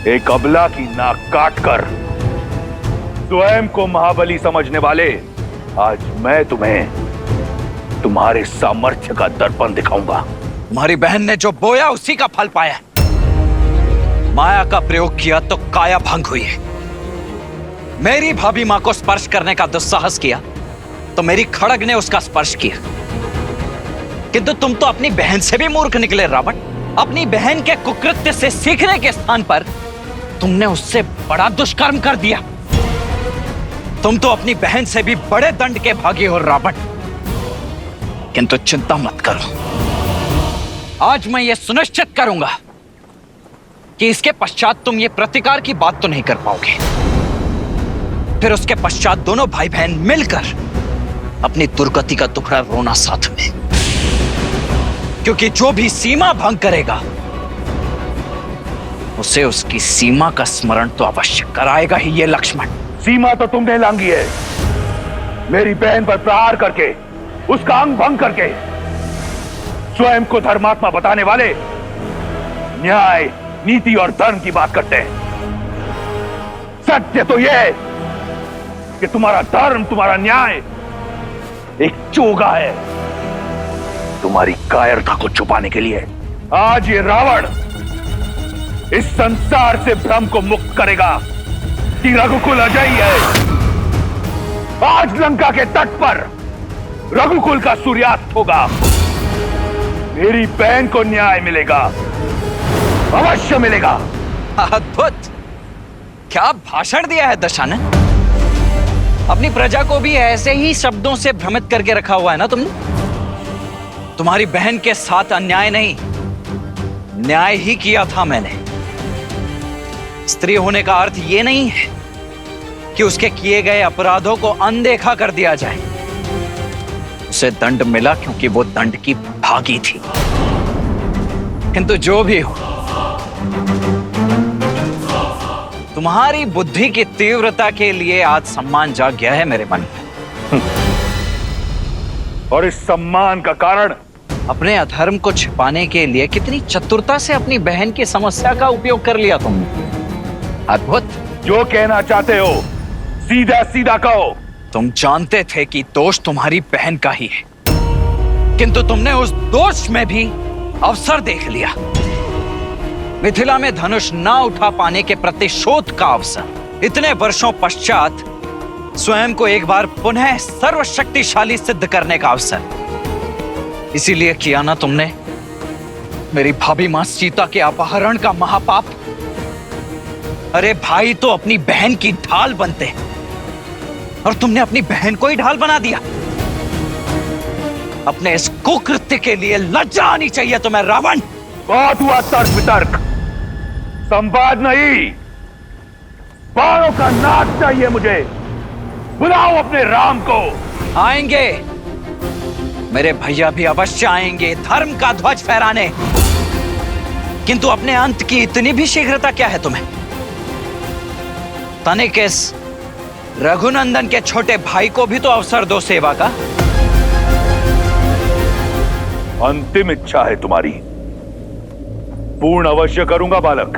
एक अबला की नाक काटकर स्वयं को महाबली समझने वाले, आज मैं तुम्हें तुम्हारे सामर्थ्य का दर्पण दिखाऊंगा। तुम्हारी बहन ने जो बोया उसी का फल पाया। माया का प्रयोग किया तो काया भंग हुई है। मेरी भाभी मां को स्पर्श करने का दुस्साहस किया तो मेरी खड़ग ने उसका स्पर्श किया। किंतु तुम तो अपनी बहन से भी मूर्ख निकले रावण। अपनी बहन के कुकृत्य से सीखने के स्थान पर तुमने उससे बड़ा दुष्कर्म कर दिया। तुम तो अपनी बहन से भी बड़े दंड के भागी हो रावण। किंतु चिंता मत करो, आज मैं यह सुनिश्चित करूंगा कि इसके पश्चात तुम ये प्रतिकार की बात तो नहीं कर पाओगे। फिर उसके पश्चात दोनों भाई बहन मिलकर अपनी दुर्गति का टुकड़ा रोना साथ में, क्योंकि जो भी सीमा भंग करेगा उसे उसकी सीमा का स्मरण तो अवश्य कराएगा ही ये लक्ष्मण। सीमा तो तुमने लांघी है। मेरी बहन पर प्रहार करके, उसका अंग भंग करके स्वयं को धर्मात्मा बताने वाले न्याय, नीति और धर्म की बात करते हैं। सत्य तो यह है कि तुम्हारा धर्म, तुम्हारा न्याय एक चोगा है। तुम्हारी कायरता को छुपाने के लिए आज ये रावण इस संसार से भ्रम को मुक्त करेगा कि रघुकुल अजय है। आज लंका के तट पर रघुकुल का सूर्यास्त होगा। मेरी बहन को न्याय मिलेगा, अवश्य मिलेगा। अद्भुत! क्या भाषण दिया है दशानन। अपनी प्रजा को भी ऐसे ही शब्दों से भ्रमित करके रखा हुआ है ना तुमने। तुम्हारी बहन के साथ अन्याय नहीं, न्याय ही किया था मैंने। स्त्री होने का अर्थ यह नहीं है कि उसके किए गए अपराधों को अनदेखा कर दिया जाए। उसे दंड मिला क्योंकि वो दंड की भागी थी। किंतु जो भी हो, तुम्हारी बुद्धि की तीव्रता के लिए आज सम्मान जाग गया है मेरे मन में। और इस सम्मान का कारण अपने अधर्म को छिपाने के लिए कितनी चतुरता से अपनी बहन की समस्या का उपयोग कर लिया तुमने। अद्भुत! जो कहना चाहते हो सीधा सीधा कहो। तुम जानते थे कि दोष तुम्हारी बहन का ही है, किंतु तुमने उस दोष में भी अवसर देख लिया। मिथिला में धनुष ना उठा पाने के प्रतिशोध का अवसर। इतने वर्षों पश्चात स्वयं को एक बार पुनः सर्वशक्तिशाली सिद्ध करने का अवसर। इसीलिए किया ना तुमने मेरी भाभी मां सीता के अपहरण का महापाप। अरे भाई तो अपनी बहन की ढाल बनते और तुमने अपनी बहन को ही ढाल बना दिया। अपने इस कुकृत्य के लिए लज्जा आनी चाहिए तुम्हें रावण। बहुत हुआ तर्क वितर्क, संवाद नहीं। बाणों का नाच चाहिए मुझे। बुलाओ अपने राम को। आएंगे, मेरे भैया भी अवश्य आएंगे धर्म का ध्वज फहराने। किंतु अपने अंत की इतनी भी शीघ्रता क्या है तुम्हें? तनिक इस रघुनंदन के छोटे भाई को भी तो अवसर दो सेवा का। अंतिम इच्छा है तुम्हारी, पूर्ण अवश्य करूंगा बालक।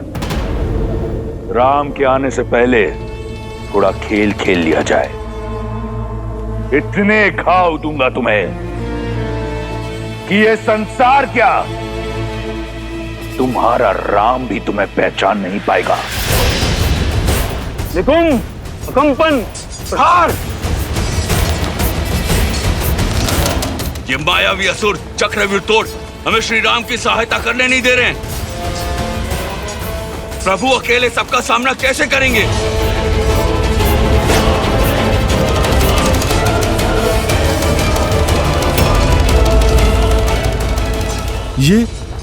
राम के आने से पहले थोड़ा खेल खेल लिया जाए। इतने घाव दूंगा तुम्हें कि ये संसार क्या, तुम्हारा राम भी तुम्हें पहचान नहीं पाएगा। निकुंभ, कंपन, प्रहार। ये मायावी असुर चक्रव्यूह तोड़ हमें श्री राम की सहायता करने नहीं दे रहे हैं। प्रभु अकेले सबका सामना कैसे करेंगे?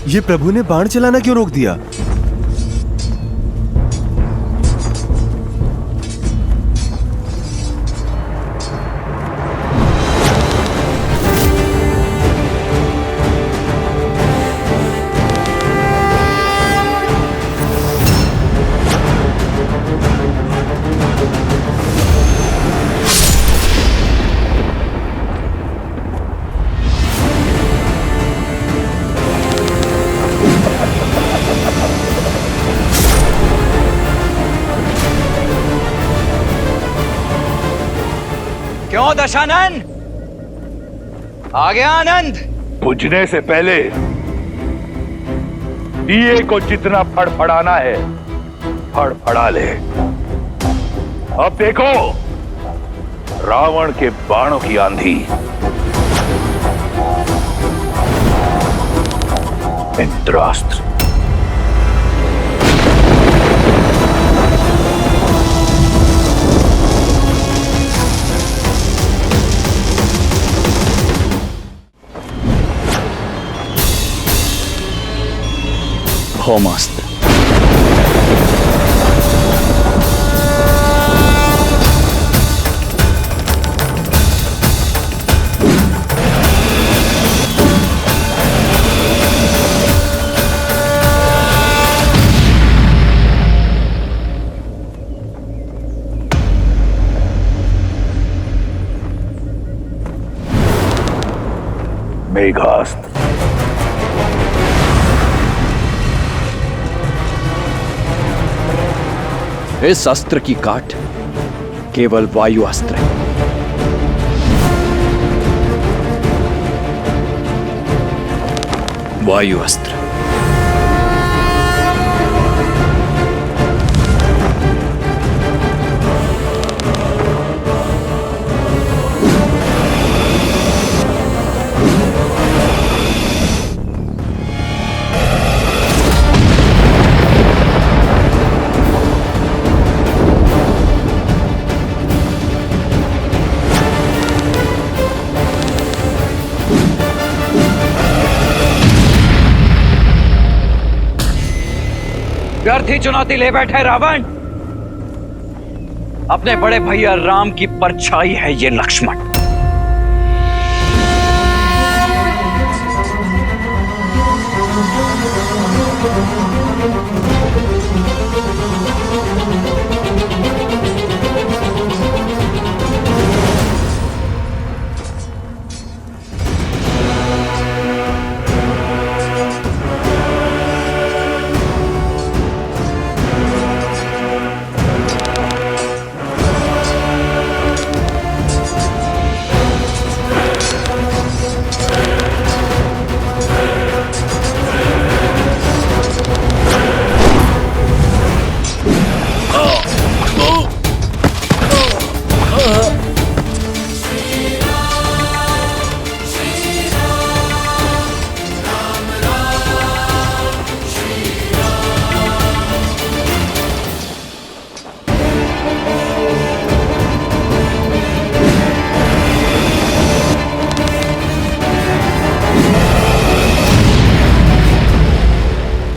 ये प्रभु ने बाण चलाना क्यों रोक दिया? आओ दशानन, आ गया आनंद। बुझने से पहले दिए को जितना फड़फड़ाना है फड़फड़ा ले। अब देखो रावण के बाणों की आंधी। इंद्रास्त्र। भौमास्त्र। मेघास्त्र। इस अस्त्र की काट केवल वायु अस्त्र है। वायु अस्त्र। व्यर्थ ही चुनौती ले बैठे रावण। अपने बड़े भैया राम की परछाई है ये लक्ष्मण।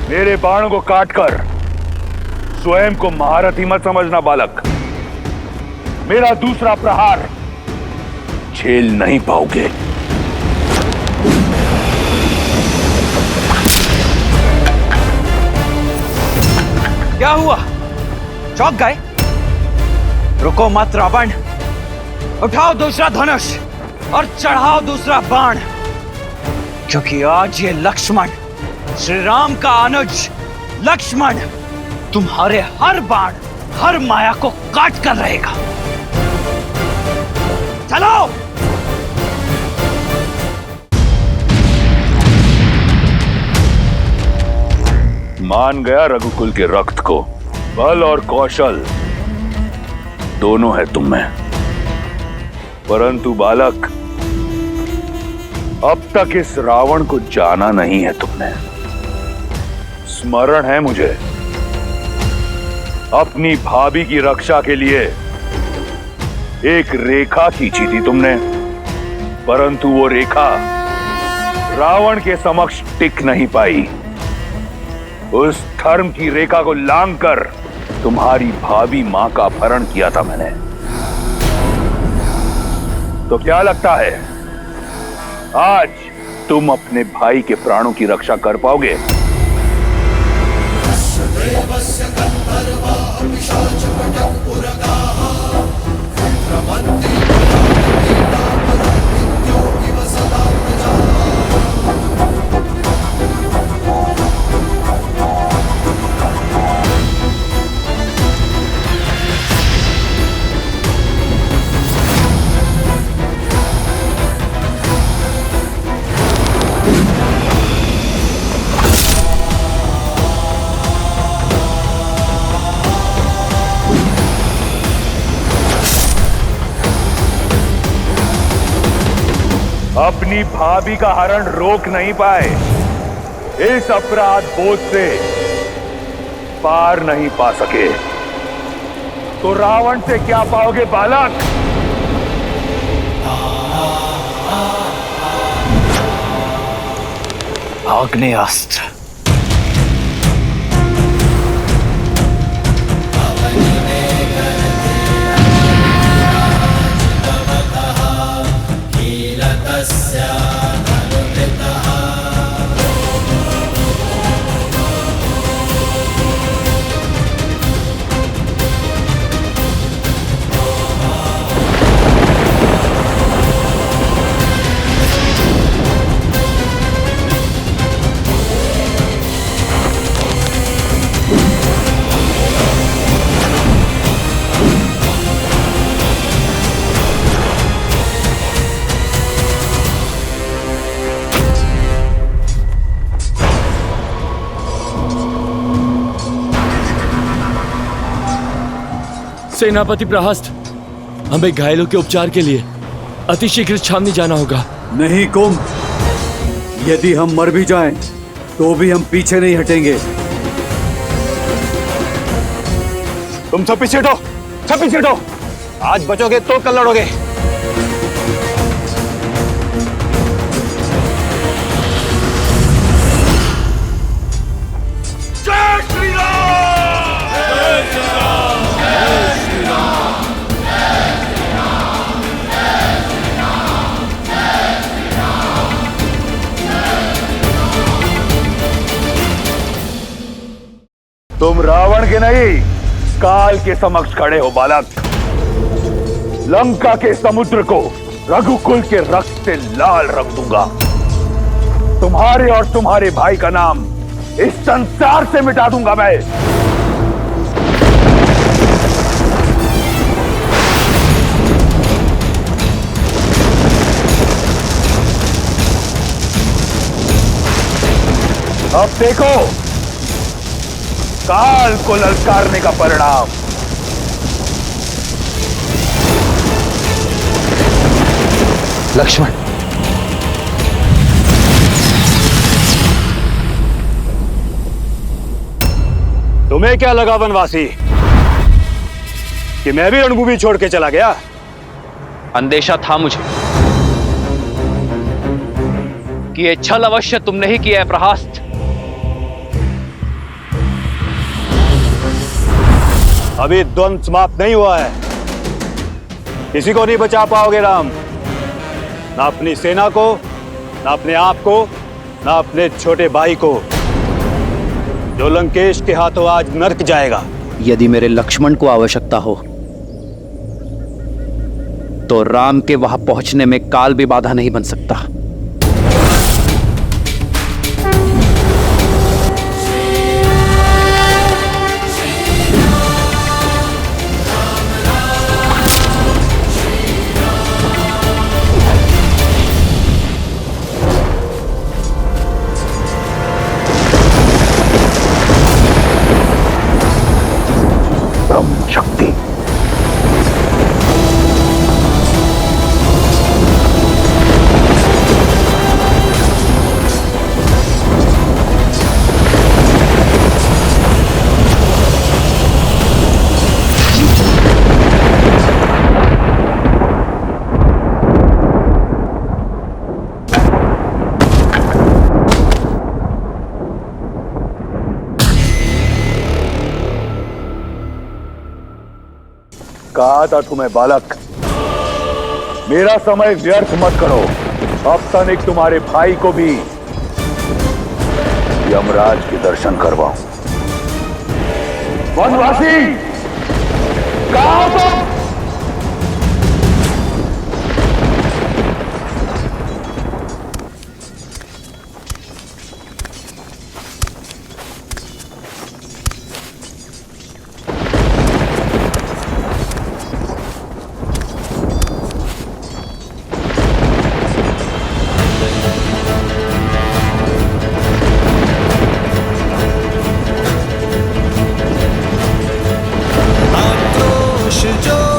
मेरे बाणों को काटकर स्वयं को महारथी मत समझना बालक। मेरा दूसरा प्रहार झेल नहीं पाओगे। क्या हुआ? चौंक गए? रुको मत रावण, उठाओ दूसरा धनुष और चढ़ाओ दूसरा बाण, क्योंकि आज ये लक्ष्मण, श्री राम का अनुज लक्ष्मण, तुम्हारे हर बाण, हर माया को काट कर रहेगा। चलो। मान गया रघुकुल के रक्त को। बल और कौशल दोनों है तुम में, परंतु बालक अब तक इस रावण को जाना नहीं है तुमने। स्मरण है मुझे, अपनी भाभी की रक्षा के लिए एक रेखा खींची थी तुमने, परंतु वो रेखा रावण के समक्ष टिक नहीं पाई। उस धर्म की रेखा को लांघकर तुम्हारी भाभी मां का अपहरण किया था मैंने। तो क्या लगता है आज तुम अपने भाई के प्राणों की रक्षा कर पाओगे? अपनी भाभी का हरण रोक नहीं पाए, इस अपराध बोझ से पार नहीं पा सके, तो रावण से क्या पाओगे बालक? आग्नेयास्त्र। सेनापति प्रहस्त, हमें घायलों के उपचार के लिए अतिशीघ्र छावनी जाना होगा। नहीं कुंभ, यदि हम मर भी जाएं, तो भी हम पीछे नहीं हटेंगे। तुम सब पीछे हटो, सब पीछे हटो। आज बचोगे तो कल लड़ोगे। जय श्री राम! जय श्री राम! जय श्री राम! तुम रावण के नहीं, काल के समक्ष खड़े हो बालक। लंका के समुद्र को रघुकुल के रक्त से लाल रंग दूंगा। तुम्हारे और तुम्हारे भाई का नाम इस संसार से मिटा दूंगा मैं। अब देखो काल को ललकारने का परिणाम। लक्ष्मण, तुम्हें क्या लगा वनवासी कि मैं भी रणभूमि छोड़ के चला गया? अंदेशा था मुझे कि ये छल अवश्य तुमने ही किया है प्रहस्त। अभी द्वंद्व समाप्त नहीं हुआ है। किसी को नहीं बचा पाओगे राम, ना अपनी सेना को, ना अपने आप को, ना अपने छोटे भाई को, जो लंकेश के हाथों आज नर्क जाएगा। यदि मेरे लक्ष्मण को आवश्यकता हो तो राम के वहां पहुंचने में काल भी बाधा नहीं बन सकता। शक्ति कहा था तुम्हें बालक, मेरा समय व्यर्थ मत करो। अब तनिक तुम्हारे भाई को भी यमराज के दर्शन करवाऊं। वनवासी कहाँ हो तुम? आक्रोश जो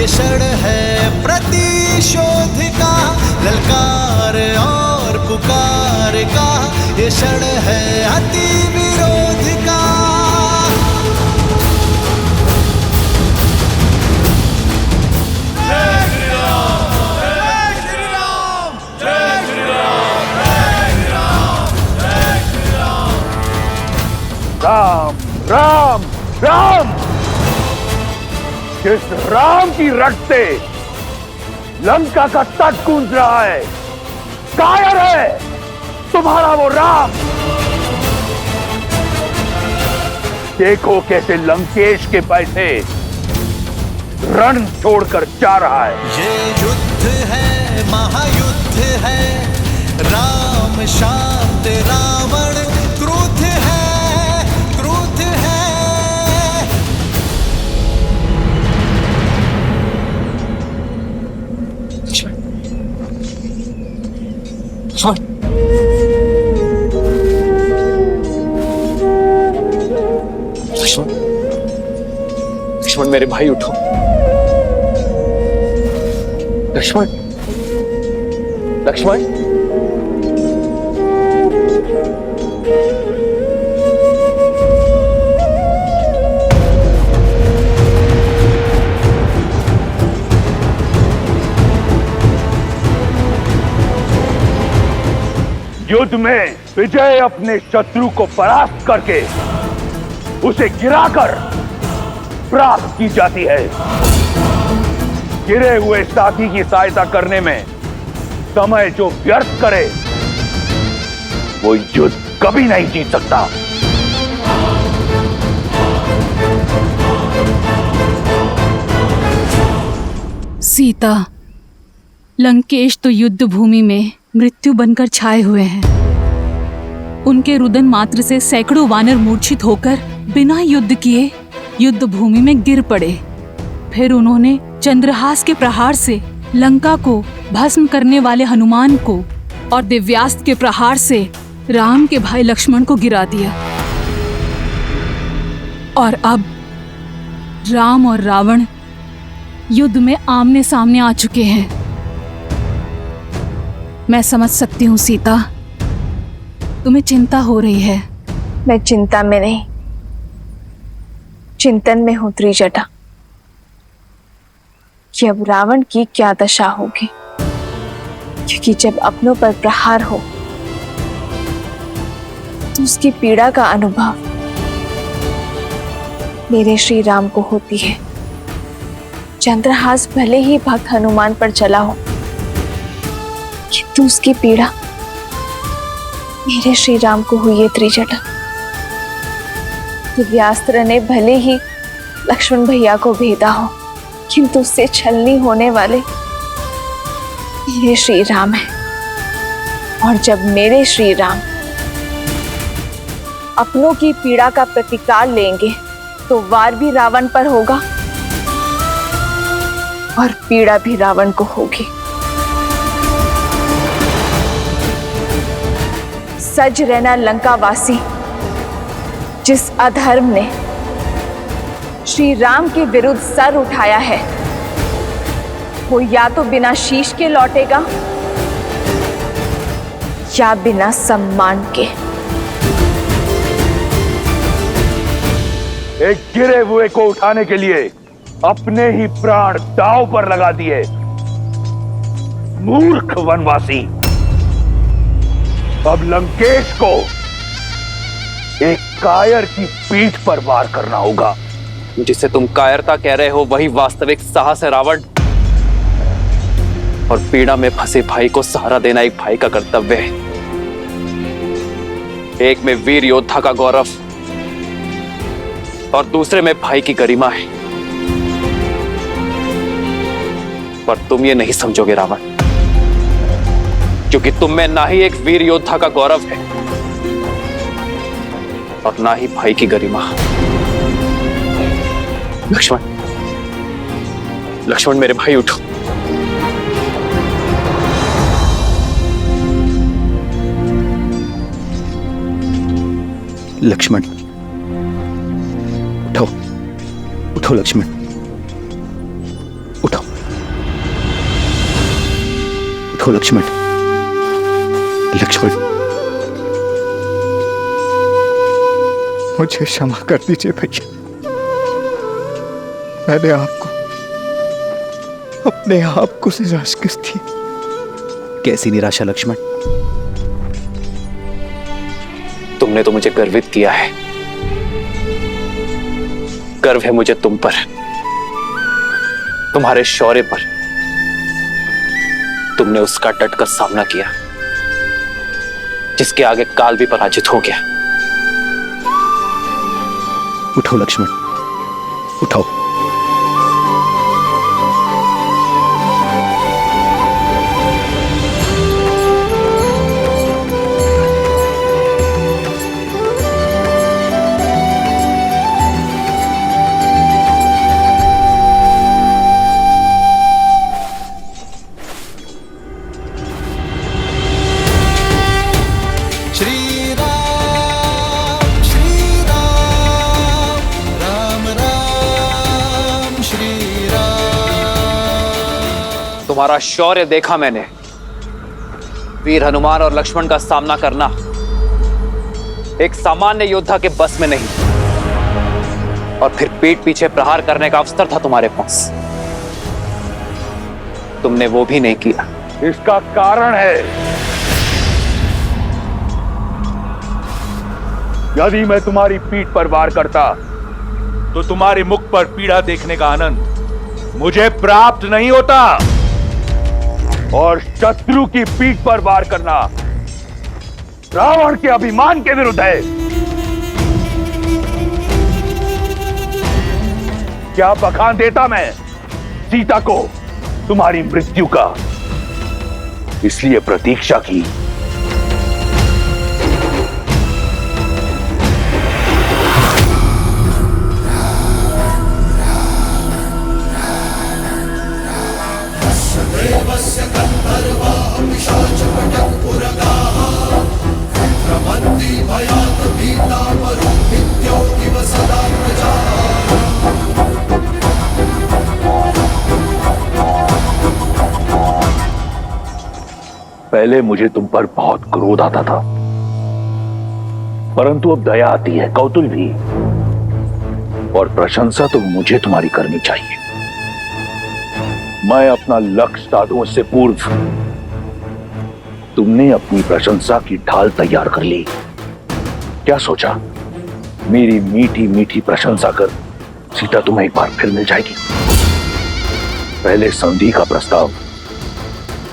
ये क्षण है प्रतिशोध का, ललकार और पुकार का, ये क्षण है अति विरोध का। राम राम राम, जिस राम की रट से लंका का तट गूंज रहा है, कायर है तुम्हारा वो राम। देखो कैसे लंकेश के पैसे रण छोड़कर जा रहा है। ये युद्ध है, महायुद्ध है, राम शांत रावण क्रुद्ध है, क्रुद्ध है। लक्ष्मण, लक्ष्मण मेरे भाई उठो। लक्ष्मण, लक्ष्मण, युद्ध में विजय अपने शत्रु को परास्त करके उसे गिराकर प्राप्त की जाती है। गिरे हुए साथी की सहायता करने में समय जो व्यर्थ करे वो युद्ध कभी नहीं जीत सकता। सीता, लंकेश तो युद्ध भूमि में मृत्यु बनकर छाए हुए हैं। उनके रुदन मात्र से सैकड़ों वानर मूर्छित होकर बिना युद्ध किए युद्ध भूमि में गिर पड़े। फिर उन्होंने चंद्रहास के प्रहार से लंका को भस्म करने वाले हनुमान को और दिव्यास्त्र के प्रहार से राम के भाई लक्ष्मण को गिरा दिया। और अब राम और रावण युद्ध में आमने सामने आ चुके हैं। मैं समझ सकती हूँ सीता, तुम्हें चिंता हो रही है। मैं चिंता में नहीं, चिंतन में हूं त्रिजटा कि अब रावण की क्या दशा होगी, क्योंकि जब अपनों पर प्रहार हो तो उसकी पीड़ा का अनुभव मेरे श्री राम को होती है। चंद्रहास भले ही भक्त हनुमान पर चला हो, किंतु उसकी पीड़ा मेरे श्री राम को हुई है त्रिजटा। दिव्यास्त्र ने भले ही लक्ष्मण भैया को भेदा हो, किंतु उससे छलनी होने वाले मेरे श्री राम हैं। और जब मेरे श्री राम अपनों की पीड़ा का प्रतिकार लेंगे तो वार भी रावण पर होगा और पीड़ा भी रावण को होगी। सज रहना लंकावासी, जिस अधर्म ने श्री राम के विरुद्ध सर उठाया है, वो या तो बिना शीश के लौटेगा या बिना सम्मान के। एक गिरे हुए को उठाने के लिए अपने ही प्राण दांव पर लगा दिए। मूर्ख वनवासी, अब लंकेश को एक कायर की पीठ पर वार करना होगा। जिसे तुम कायरता कह रहे हो वही वास्तविक साहस है रावण। और पीड़ा में फंसे भाई को सहारा देना एक भाई का कर्तव्य है। एक में वीर योद्धा का गौरव और दूसरे में भाई की गरिमा है। पर तुम ये नहीं समझोगे रावण, क्योंकि तुम में ना ही एक वीर योद्धा का गौरव है और ना ही भाई की गरिमा। लक्ष्मण, लक्ष्मण मेरे भाई उठो। लक्ष्मण उठो, उठो लक्ष्मण, उठो। उठो लक्ष्मण, लक्ष्मण। मुझे क्षमा कर दीजिए भैया, मैंने आपको अपने आप को निराश कर दी। कैसी निराशा लक्ष्मण? तुमने तो मुझे गर्वित किया है। गर्व है मुझे तुम पर, तुम्हारे शौर्य पर। तुमने उसका डटकर सामना किया जिसके आगे काल भी पराजित हो गया। उठो लक्ष्मण, उठो। तुम्हारा शौर्य देखा मैंने। वीर हनुमान और लक्ष्मण का सामना करना एक सामान्य योद्धा के बस में नहीं, और फिर पीठ पीछे प्रहार करने का अवसर था तुम्हारे पास, तुमने वो भी नहीं किया। इसका कारण है, यदि मैं तुम्हारी पीठ पर वार करता तो तुम्हारे मुख पर पीड़ा देखने का आनंद मुझे प्राप्त नहीं होता, और शत्रु की पीठ पर वार करना रावण के अभिमान के विरुद्ध है। क्या बखान देता मैं सीता को तुम्हारी मृत्यु का, इसलिए प्रतीक्षा की। पहले मुझे तुम पर बहुत क्रोध आता था, परंतु अब दया आती है, कौतूहल भी, और प्रशंसा तो मुझे तुम्हारी करनी चाहिए। मैं अपना लक्ष्य साधूं उससे पूर्व तुमने अपनी प्रशंसा की ढाल तैयार कर ली। क्या सोचा, मेरी मीठी मीठी प्रशंसा कर सीता तुम्हें एक बार फिर मिल जाएगी? पहले संधि का प्रस्ताव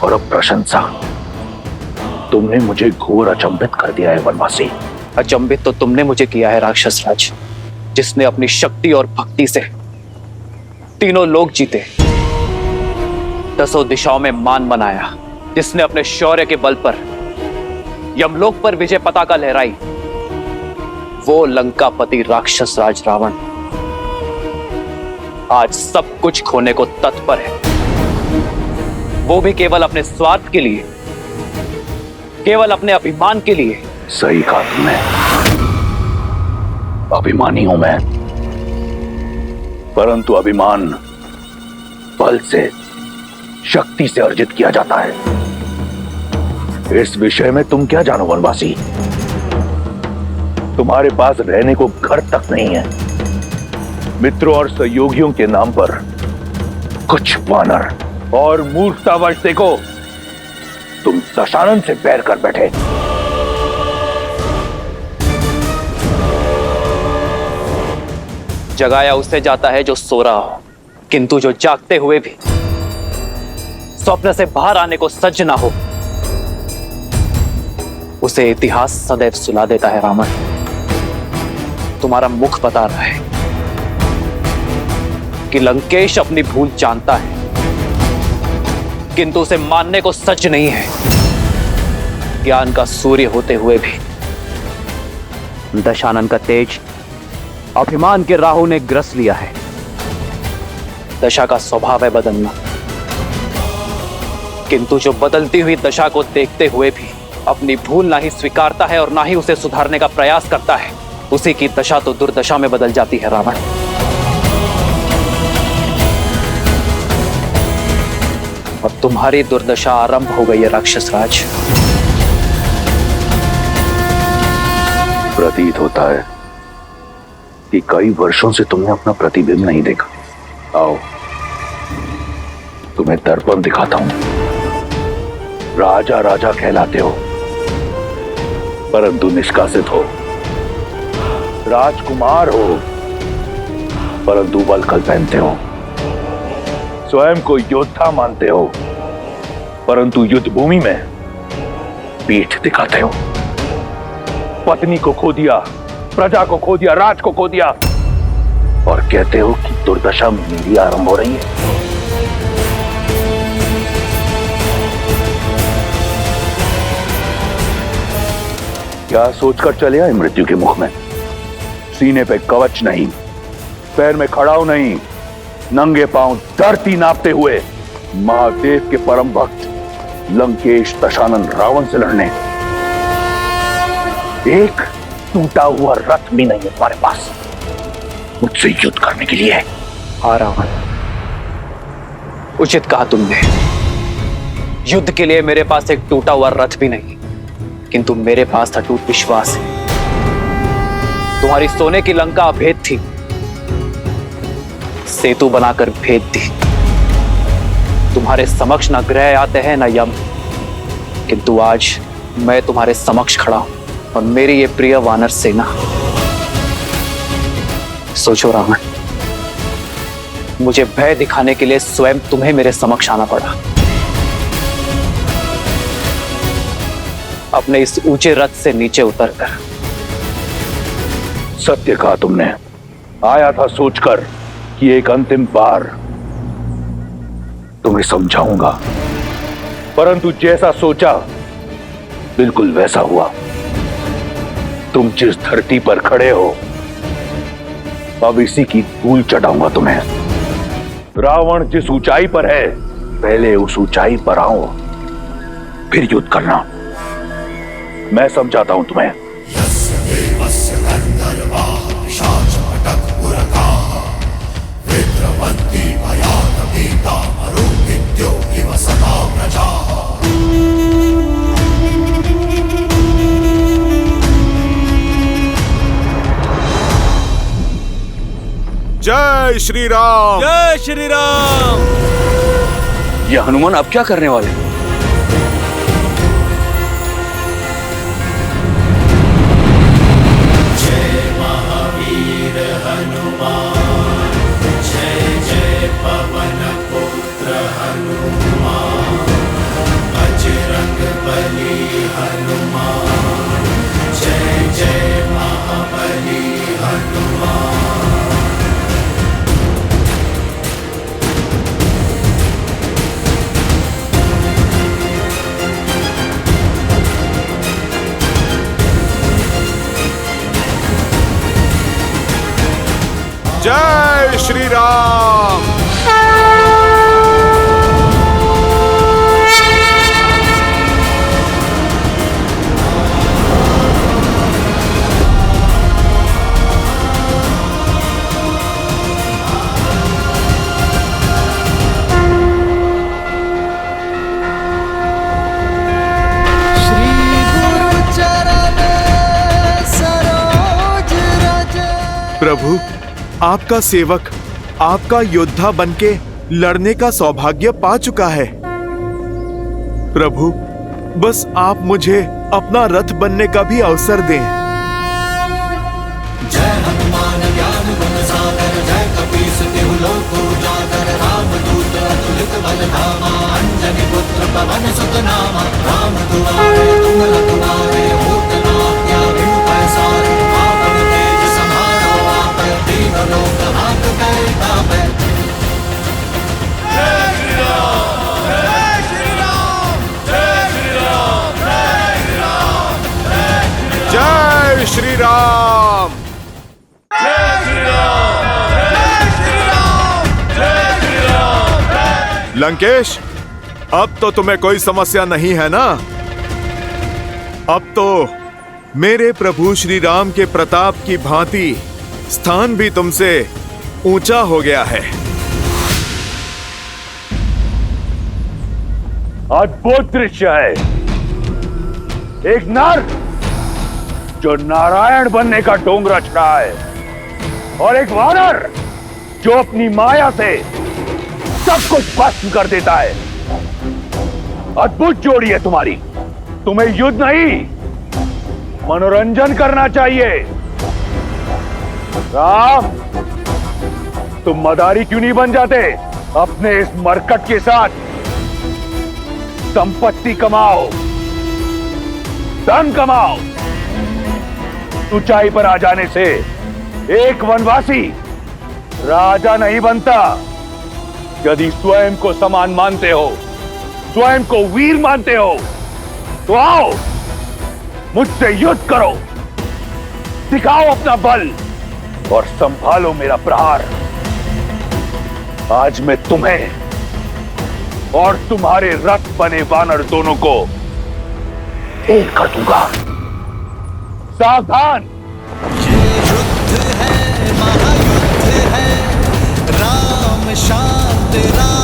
और अब प्रशंसा। तुमने मुझे घोर अचंभित कर दिया है वनवासी। अचंभित तो तुमने मुझे किया है राक्षस राज, जिसने अपनी शक्ति और भक्ति से तीनों लोक जीते, 10 दिशाओं में मान बनाया, जिसने अपने शौर्य के बल पर यमलोक पर विजय पताका लहराई। वो लंकापति राक्षस राज रावण आज सब कुछ खोने को तत्पर है, वो भी केवल अपने स्वार्थ के लिए, केवल अपने अभिमान के लिए। सही कहा तुमने, अभिमानी हूं मैं, परंतु अभिमान बल से, शक्ति से अर्जित किया जाता है। इस विषय में तुम क्या जानो वनवासी? तुम्हारे पास रहने को घर तक नहीं है। मित्रों और सहयोगियों के नाम पर कुछ वानर और मूर्खतावश देखो तुम दशानन से बैर कर बैठे। जगाया उससे जाता है जो सो रहा हो, किंतु जो जागते हुए भी स्वप्न से बाहर आने को सज्ज ना हो, उसे इतिहास सदैव सुला देता है। रावण, तुम्हारा मुख बता रहा है कि लंकेश अपनी भूल जानता है, किंतु उसे मानने को सज्ज नहीं है। ज्ञान का सूर्य होते हुए भी दशानन का तेज अभिमान के राहु ने ग्रस लिया है। दशा का स्वभाव है बदलना, किंतु जो बदलती हुई दशा को देखते हुए भी अपनी भूल ना ही स्वीकारता है और ना ही उसे सुधारने का प्रयास करता है, उसी की दशा तो दुर्दशा में बदल जाती है। रावण, और तुम्हारी दुर्दशा आरंभ हो गई है राक्षस राज। प्रतीत होता है कि कई वर्षों से तुमने अपना प्रतिबिंब नहीं देखा। आओ तुम्हें दर्पण दिखाता हूं। राजा राजा कहलाते हो परंतु निष्कासित हो, राजकुमार हो परंतु वल्कल पहनते हो, स्वयं को योद्धा मानते हो परंतु युद्ध भूमि में पीठ दिखाते हो। पत्नी को खो दिया, प्रजा को खो दिया, राज को खो दिया और कहते हो कि दुर्दशा मेरी आरंभ हो रही है। क्या सोचकर चले आए मृत्यु के मुख में? सीने पे कवच नहीं, पैर में खड़ाऊ नहीं, नंगे पांव धरती नापते हुए महादेव के परम भक्त लंकेश दशानन रावण से लड़ने। एक टूटा हुआ रथ भी नहीं है तुम्हारे पास मुझसे युद्ध करने के लिए। हाँ रावण, उचित कहा तुमने। युद्ध के लिए मेरे पास एक टूटा हुआ रथ भी नहीं, किंतु मेरे पास अटूट विश्वास है। तुम्हारी सोने की लंका अभेद थी, सेतु बनाकर भेद दी। तुम्हारे समक्ष न ग्रह आते हैं न यम, किंतु आज मैं तुम्हारे समक्ष खड़ा हूं और मेरी ये प्रिय वानर सेना। सोचो रावण, मुझे भय दिखाने के लिए स्वयं तुम्हें मेरे समक्ष आना पड़ा। अपने इस ऊंचे रथ से नीचे उतरकर। सत्य कहा तुमने। आया था सोचकर कि एक अंतिम बार तुम्हें समझाऊंगा, परंतु जैसा सोचा बिल्कुल वैसा हुआ। तुम जिस धरती पर खड़े हो अब इसी की धूल चटाऊंगा तुम्हें। रावण जिस ऊंचाई पर है पहले उस ऊंचाई पर आओ, फिर युद्ध करना। मैं समझाता हूं तुम्हें। जय श्री राम, जय श्री राम। ये हनुमान अब क्या करने वाले? जय महावीर हनुमान, जय जय पवन पुत्र हनुमान, बजरंग बली हनुमान, जय जय महाबली हनुमान। जय श्री राम। प्रभु, आपका सेवक आपका योद्धा बनके लड़ने का सौभाग्य पा चुका है। प्रभु, बस आप मुझे अपना रथ बनने का भी अवसर दें। जय हनुमान ज्ञान गुण सागर, जय कपीस तिहु लोक उजागर, रामदूत अतुलित बल धामा, अंजनी पुत्र पवन सुत नामा, राम दुआरे तुम रखवारे, होत न आज्ञा बिनु पैसारे, आपन तेज समारो आपै, तीनों लोक हाथ पैर कापै। जय श्री राम, जय श्री राम, जय श्री राम, जय श्री राम, जय श्री राम। लंकेश, अब तो तुम्हें कोई समस्या नहीं है ना? अब तो मेरे प्रभु श्री राम के प्रताप की भांति स्थान भी तुमसे ऊंचा हो गया है। अद्भुत दृश्य है। एक नर जो नारायण बनने का ढोंग रच रहा है और एक वानर जो अपनी माया से सब कुछ भस्म कर देता है। अद्भुत जोड़ी है तुम्हारी। तुम्हें युद्ध नहीं, मनोरंजन करना चाहिए। राम, तुम मदारी क्यों नहीं बन जाते? अपने इस मरकट के साथ संपत्ति कमाओ, धन कमाओ। ऊंचाई पर आ जाने से एक वनवासी राजा नहीं बनता। यदि स्वयं को समान मानते हो, स्वयं को वीर मानते हो, तो आओ मुझसे युद्ध करो, दिखाओ अपना बल और संभालो मेरा प्रहार। आज मैं तुम्हें और तुम्हारे रथ बने वानर दोनों को एक कर दूंगा। सावधान! युद्ध है, महायुद्ध है, राम शांत राम